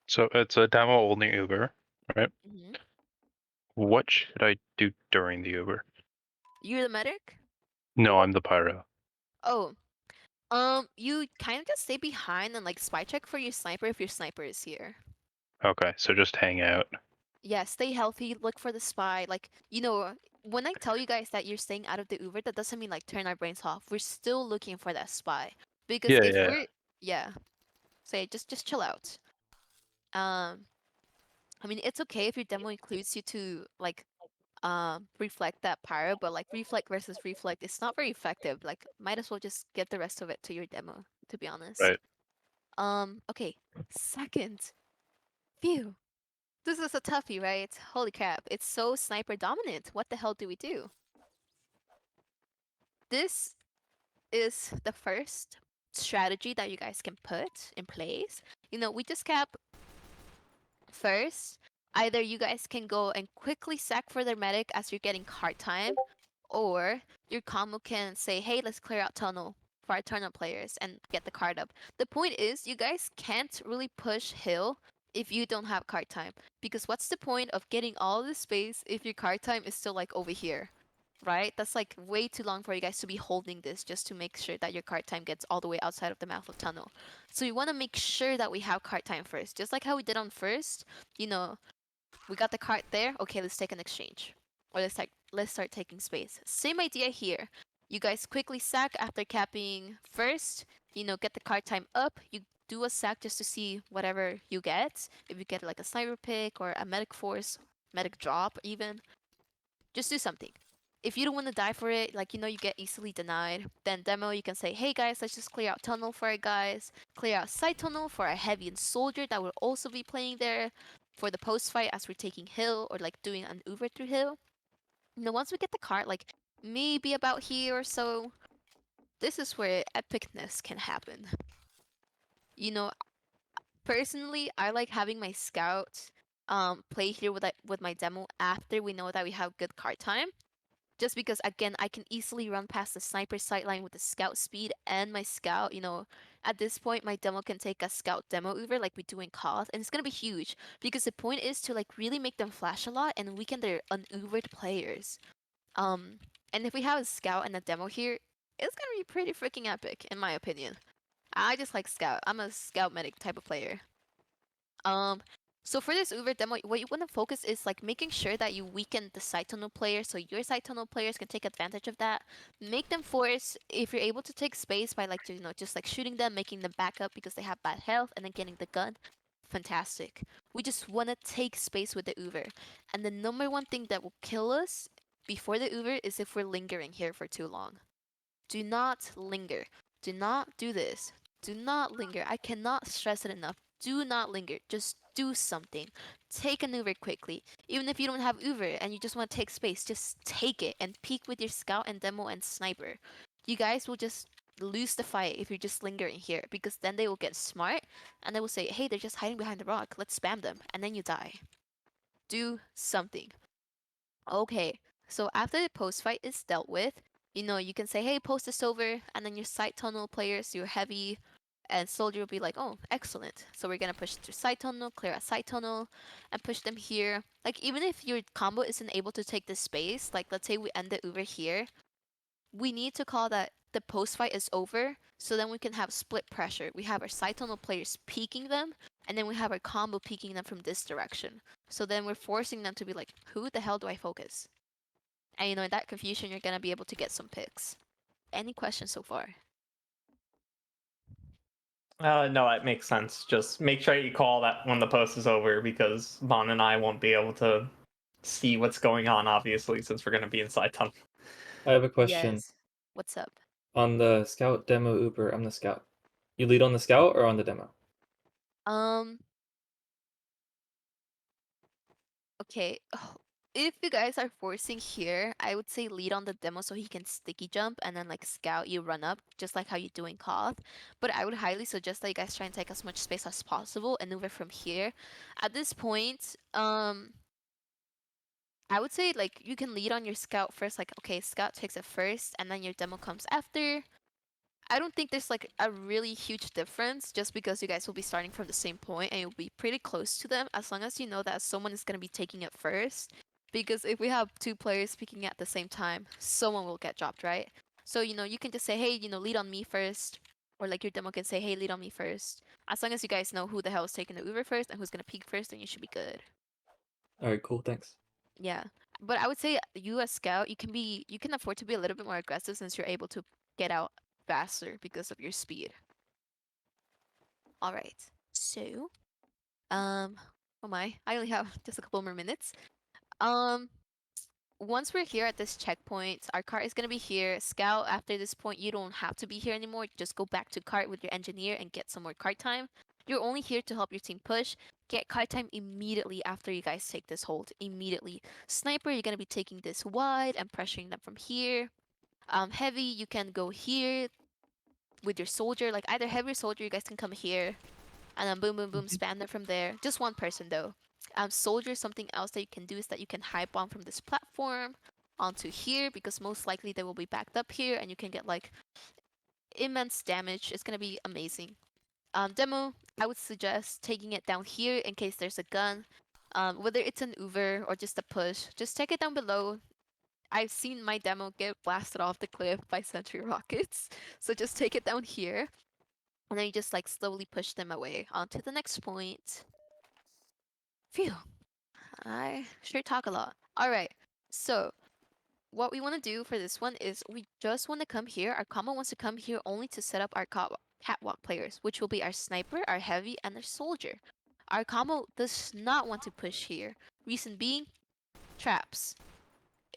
So it's a demo only Uber, right? Hmm. What should I do during the Uber? You're the medic? No, I'm the pyro. Oh, you kind of just stay behind and like spy check for your sniper if your sniper is here. Okay, so just hang out. Yeah, stay healthy, look for the spy. Like, you know, when I tell you guys that you're staying out of the Uber, that doesn't mean like turn our brains off. We're still looking for that spy. Because Yeah, if yeah. we're yeah, say just chill out. Um, I mean it's okay if your demo includes you to like reflect that pyro, but like reflect versus reflect, it's not very effective. Like might as well just get the rest of it to your demo, to be honest. Right. Okay. Second. Phew. This is a toughie, right? Holy crap. It's so sniper dominant. What the hell do we do? This is the first strategy that you guys can put in place. You know, we just cap first. Either you guys can go and quickly sack for their medic as you're getting hard time, or your combo can say, hey, let's clear out tunnel for our tunnel players and get the card up. The point is, you guys can't really push hill if you don't have card time. Because what's the point of getting all the space if your card time is still like over here? Right? That's like way too long for you guys to be holding this just to make sure that your card time gets all the way outside of the mouth of tunnel. So we want to make sure that we have card time first. Just like how we did on first, you know, we got the card there. Okay, let's take an exchange. Or let's start taking space. Same idea here. You guys quickly sack after capping first. You know, get the card time up. You do a sack just to see whatever you get. If you get like a sniper pick or a medic force, medic drop even, just do something. If you don't want to die for it, like you know you get easily denied, then demo you can say, hey guys, let's just clear out tunnel for our guys, clear out side tunnel for our heavy and soldier that will also be playing there for the post fight as we're taking hill or like doing an Uber through hill. You know, once we get the card, like maybe about here or so, this is where epicness can happen. You know, personally, I like having my scout play here with my demo after we know that we have good card time. Just because again I can easily run past the sniper sightline with the scout speed and my scout, you know, at this point my demo can take a scout demo over like we do in COD, and it's gonna be huge because the point is to like really make them flash a lot and weaken their unubered players. Um and if we have a scout and a demo here, it's gonna be pretty freaking epic in my opinion. I just like scout. I'm a scout medic type of player. Um, so for this Uber demo, what you want to focus is like making sure that you weaken the side tunnel players, so your side tunnel players can take advantage of that. Make them force if you're able to take space by like you know just like shooting them, making them back up because they have bad health, and then getting the gun. Fantastic. We just want to take space with the Uber, and the number one thing that will kill us before the Uber is if we're lingering here for too long. Do not linger. Do not do this. Do not linger. I cannot stress it enough. do not linger. Just do something. Take an Uber quickly. Even if you don't have Uber and you just want to take space, just take it and peek with your scout and demo and sniper. You guys will just lose the fight if you're just lingering here, because then they will get smart and they will say, hey, they're just hiding behind the rock. Let's spam them. And then you die. Do something. Okay, so after the post fight is dealt with, you can say, hey, post is over, and then your side tunnel players, your heavy and soldier will be like, oh, excellent. So we're gonna push through side tunnel, clear a side tunnel, and push them here. Like, even if your combo isn't able to take this space, like, let's say we end it over here, we need to call that the post fight is over, so then we can have split pressure. We have our side tunnel players peeking them, and then we have our combo peeking them from this direction. So then we're forcing them to be like, who the hell do I focus? And in that confusion, you're gonna be able to get some picks. Any questions so far? No, it makes sense. Just make sure you call that when the post is over, because Vaughn and I won't be able to see what's going on, obviously, since we're going to be inside tunnel. I have a question. Yes. What's up? On the scout demo Uber, I'm the scout. You lead on the scout or on the demo? Okay. If you guys are forcing here, I would say lead on the demo so he can sticky jump and then like scout you run up, just like how you do in COD. But I would highly suggest that you guys try and take as much space as possible and move it from here. At this point, I would say like you can lead on your scout first, like okay, scout takes it first and then your demo comes after. I don't think there's like a really huge difference just because you guys will be starting from the same point and you'll be pretty close to them as long as you know that someone is going to be taking it first. Because if we have two players speaking at the same time, someone will get dropped, right? So, you can just say, hey, lead on me first. Or like your demo can say, hey, lead on me first. As long as you guys know who the hell is taking the Uber first and who's going to peek first, then you should be good. Alright, cool, thanks. Yeah. But I would say you as scout, you can afford to be a little bit more aggressive since you're able to get out faster because of your speed. All right. So, oh my, I only have just a couple more minutes. Um, Once we're here at this checkpoint, our cart is gonna be here. Scout, after this point, you don't have to be here anymore. Just go back to cart with your engineer and get some more cart time. You're only here to help your team push. Get cart time immediately after you guys take this hold. Immediately. Sniper, you're gonna be taking this wide and pressuring them from here. Heavy, you can go here with your soldier. Like either heavy or soldier, you guys can come here and then boom, boom, boom, spam them from there. Just one person though. Soldier, something else that you can do is that you can high bomb from this platform onto here because most likely they will be backed up here and you can get like immense damage. It's gonna be amazing. Demo, I would suggest taking it down here in case there's a gun. Whether it's an Uber or just a push, just take it down below. I've seen my demo get blasted off the cliff by sentry rockets, so just take it down here and then you just like slowly push them away onto the next point. Phew. I sure talk a lot. Alright, so what we want to do for this one is we just want to come here. Our combo wants to come here only to set up our catwalk players, which will be our sniper, our heavy, and our soldier. Our combo does not want to push here. Reason being, traps.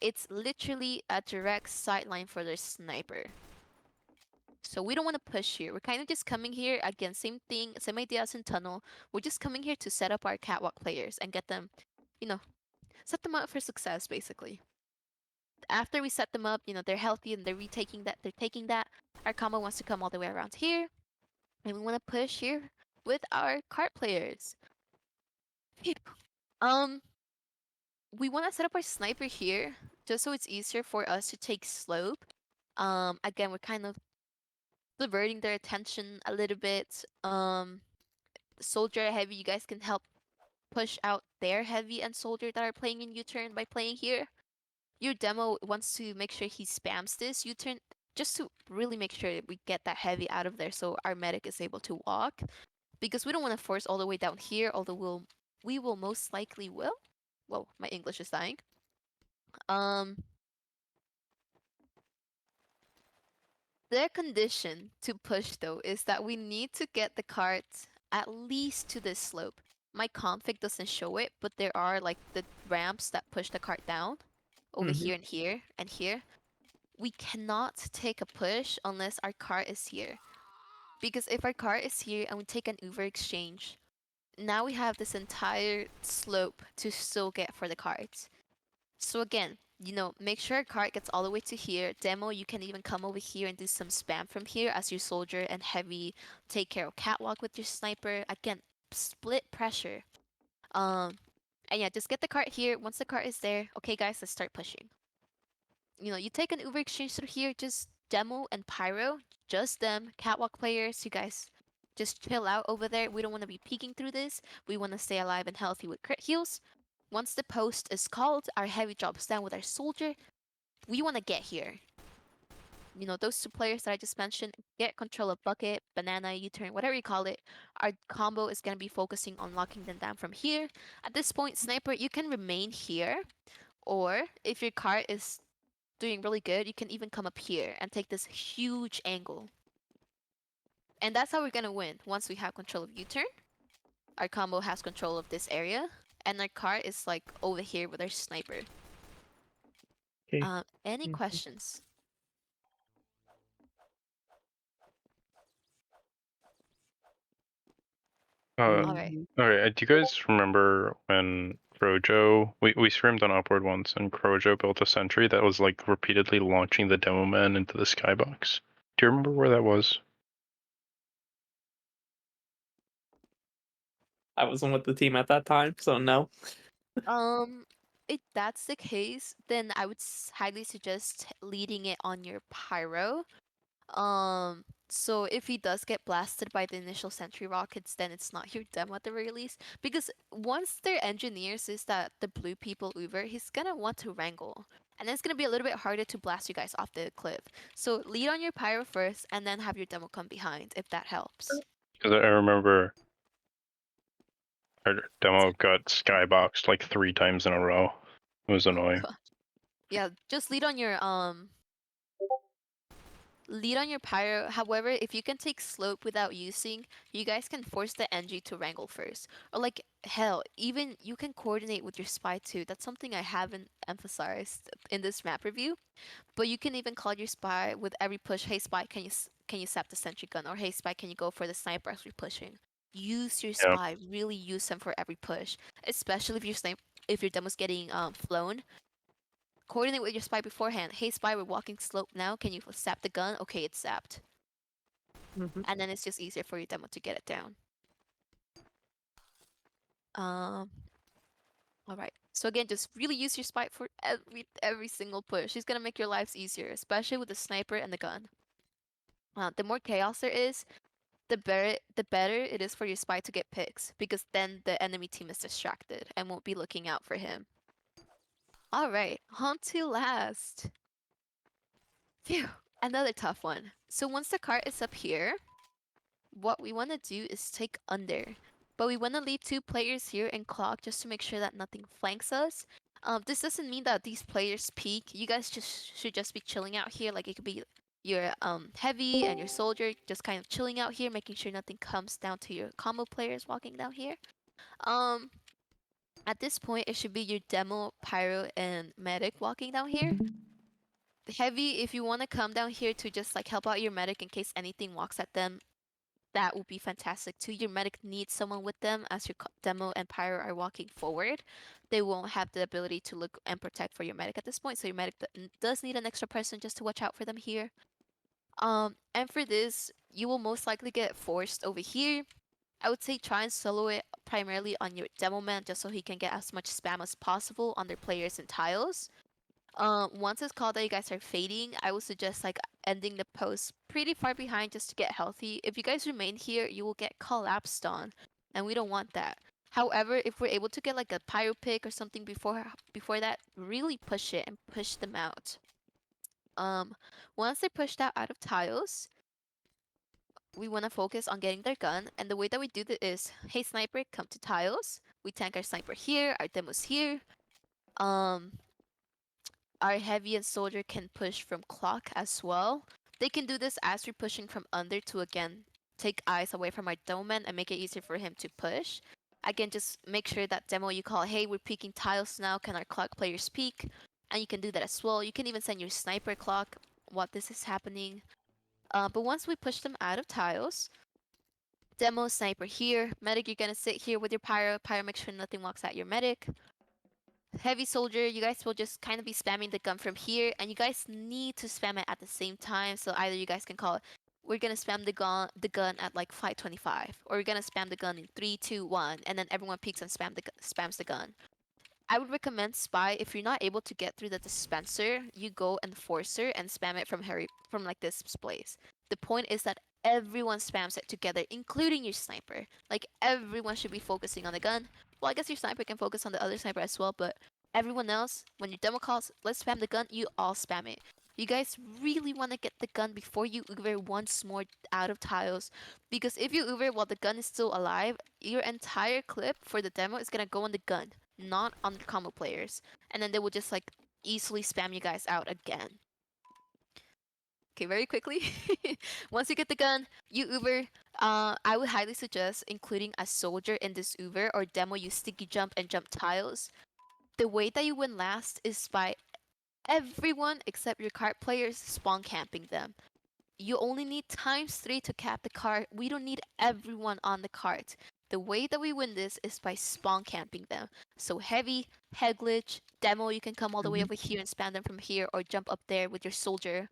It's literally a direct sideline for their sniper. So we don't want to push here. We're kind of just coming here, again, same thing, same idea as in tunnel. We're just coming here to set up our catwalk players and get them, set them up for success, basically. After we set them up, they're healthy and they're taking that. Our combo wants to come all the way around here. And we want to push here with our cart players. Phew. We want to set up our sniper here just so it's easier for us to take slope. Again, we're kind of diverting their attention a little bit. Soldier heavy, you guys can help push out their heavy and soldier that are playing in U-turn by playing here. Your demo wants to make sure he spams this U-turn just to really make sure that we get that heavy out of there so our medic is able to walk. Because we don't want to force all the way down here, although we will most likely will. Whoa, my English is dying. The condition to push though is that we need to get the cart at least to this slope. My config doesn't show it, but there are like the ramps that push the cart down over here and here and here. We cannot take a push unless our cart is here. Because if our cart is here and we take an Uber exchange, now we have this entire slope to still get for the cards. So again, make sure a card gets all the way to here. Demo, you can even come over here and do some spam from here as your soldier, and heavy take care of catwalk with your sniper. Again, split pressure. And yeah, just get the cart here. Once the cart is there, okay guys, let's start pushing. You take an Uber exchange through here, just demo and pyro, just them, catwalk players, you guys just chill out over there. We don't want to be peeking through this. We want to stay alive and healthy with crit heals. Once the post is called, our heavy drops down with our soldier. We want to get here. Those two players that I just mentioned, get control of bucket, banana, U-turn, whatever you call it. Our combo is going to be focusing on locking them down from here. At this point, sniper, you can remain here, or if your cart is doing really good, you can even come up here and take this huge angle. And that's how we're going to win. Once we have control of U-turn, our combo has control of this area, and our cart is like over here with our sniper. Okay. Any Mhm. questions? All right. Okay, do you guys remember when Crojo, we screamed on Upward once, and Crojo built a sentry that was like repeatedly launching the demo man into the skybox? Do you remember where that was? I wasn't with the team at that time, so no. If that's the case, then I would highly suggest leading it on your pyro. So if he does get blasted by the initial sentry rockets, then it's not your demo at the very least. Because once their engineer sees that the blue people Uber, he's gonna want to wrangle. And then it's gonna be a little bit harder to blast you guys off the cliff. So lead on your pyro first, and then have your demo come behind, if that helps. Because I remember our demo got skyboxed like 3 times in a row. It was annoying. God. Yeah, just lead on your pyro. However, if you can take slope without using, you guys can force the NG to wrangle first. Or like hell, even you can coordinate with your spy too. That's something I haven't emphasized in this map review. But you can even call your spy with every push. Hey spy, can you sap the sentry gun? Or hey spy, can you go for the sniper as we're pushing? Use your Yeah. spy. Really use them for every push, especially if your demo's getting flown. Coordinate with your spy beforehand. Hey spy, we're walking slope now. Can you sap the gun? Okay, it's sapped. And then it's just easier for your demo to get it down. All right. So again, just really use your spy for every single push. It's gonna make your lives easier, especially with the sniper and the gun. The more chaos there is, the better it is for your spy to get picks, because then the enemy team is distracted and won't be looking out for him. All right, on to last. Phew, another tough one. So once the cart is up here, what we want to do is take under. But we want to leave 2 players here and clock just to make sure that nothing flanks us. This doesn't mean that these players peek. You guys should just be chilling out here. Like it could be your heavy and your soldier just kind of chilling out here, making sure nothing comes down to your combo players walking down here. Um, at this point, it should be your demo, pyro, and medic walking down here. Heavy, if you want to come down here to just like help out your medic in case anything walks at them, that would be fantastic too. Your medic needs someone with them as your demo and pyro are walking forward. They won't have the ability to look and protect for your medic at this point, so your medic does need an extra person just to watch out for them here. And for this, you will most likely get forced over here. I would say try and solo it primarily on your demo man just so he can get as much spam as possible on their players and tiles. Once it's called that you guys are fading, I would suggest like ending the post pretty far behind just to get healthy. If you guys remain here, you will get collapsed on, and we don't want that. However, if we're able to get like a pyro pick or something before that, really push it and push them out. Once they're pushed out of tiles, we want to focus on getting their gun, and the way that we do this is, hey sniper, come to tiles. We tank our sniper here, our demo's here. Our heavy and soldier can push from clock as well. They can do this as we're pushing from under to again take eyes away from our demo man and make it easier for him to push. Again, just make sure that demo you call, hey, we're peeking tiles now, can our clock players peek? And you can do that as well. You can even send your sniper clock while this is happening. But once we push them out of tiles, Demo sniper here. Medic, you're gonna sit here with your pyro. Pyro, make sure nothing walks at your medic. Heavy soldier, you guys will just kind of be spamming the gun from here, and you guys need to spam it at the same time. So either you guys can call it, we're gonna spam the gun at like 525, or we're gonna spam the gun in 3, 2, 1, and then everyone peeks and spams the gun. I would recommend spy if you're not able to get through the dispenser, you go enforcer and spam it from like this place. The point is that everyone spams it together, including your sniper. Like everyone should be focusing on the gun. Well, I guess your sniper can focus on the other sniper as well, but everyone else, when your demo calls, let's spam the gun, you all spam it. You guys really want to get the gun before you Uber once more out of tiles, because if you Uber while the gun is still alive, your entire clip for the demo is gonna go on the gun, not on the combo players, and then they will just like easily spam you guys out again. Okay, very quickly. Once you get the gun, you Uber. I would highly suggest including a soldier in this Uber or demo. You sticky jump and jump tiles. The way that you win last is by everyone except your cart players spawn camping them. You only need ×3 to cap the cart. We don't need everyone on the cart. The way that we win this is by spawn camping them. So heavy, head glitch, demo, you can come all the way over here and spam them from here, or jump up there with your soldier.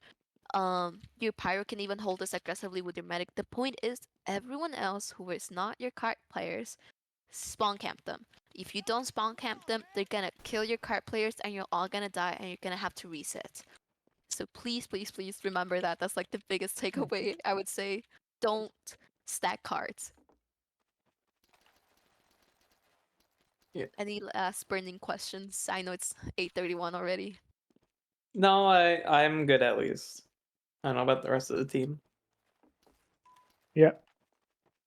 Your pyro can even hold us aggressively with your medic. The point is, everyone else who is not your cart players, spawn camp them. If you don't spawn camp them, they're gonna kill your cart players and you're all gonna die and you're gonna have to reset. So please, please, please remember that. That's like the biggest takeaway, I would say. Don't stack cards. Yeah. Any last burning questions? I know it's 8:31 already. No, I'm good at least. I don't know about the rest of the team.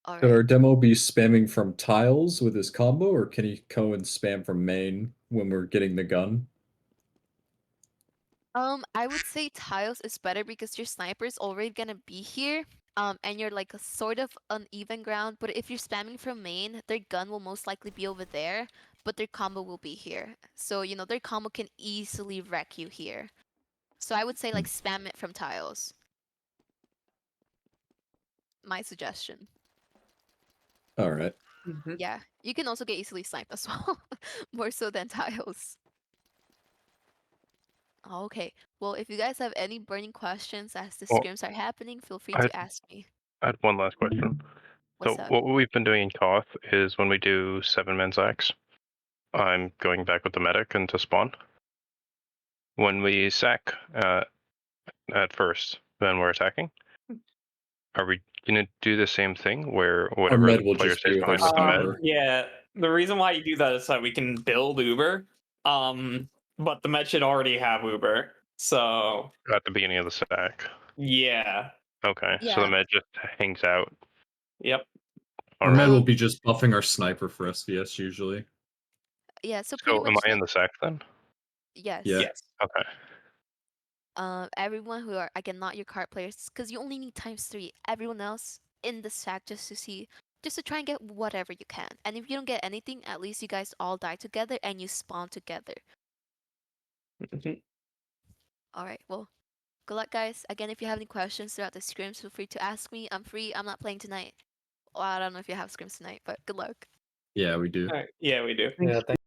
All Could right. our demo be spamming from tiles with his combo, or can he go and spam from main when we're getting the gun? I would say tiles is better because your sniper is already gonna be here. And you're like a sort of uneven ground. But if you're spamming from main, their gun will most likely be over there, but their combo will be here. So you know their combo can easily wreck you here. So I would say like spam it from tiles. My suggestion. All right. Yeah, you can also get easily sniped as well, more so than tiles. Okay, well, if you guys have any burning questions as the Well, scrims are happening, feel free I- to ask me. I had one last question. What's So up? what we've been doing in Koth is when we do 7-man sacks, I'm going back with the medic into spawn. When we sack at first, then we're attacking. Are we gonna do the same thing where Our whatever med the will player just be stays with our behind with the med? sniper. Yeah, the reason why you do that is so we can build Uber. But the med should already have Uber. So At the beginning of the stack? yeah. Okay, so Yeah. the med just hangs out. Yep. Our med will Um, be just buffing our sniper for SDS usually. Yeah, so pretty So am much I in like the sack then? yes. Yeah. Yes. Okay. Everyone who are again not your card players, because you only need ×3. Everyone else in the sack just to try and get whatever you can. And if you don't get anything, at least you guys all die together and you spawn together. Mhm. All right. Well, good luck, guys. Again, if you have any questions throughout the scrims, feel free to ask me. I'm free. I'm not playing tonight. Well, I don't know if you have scrims tonight, but good luck. Yeah, we do. All right. Yeah, we do. Yeah, thank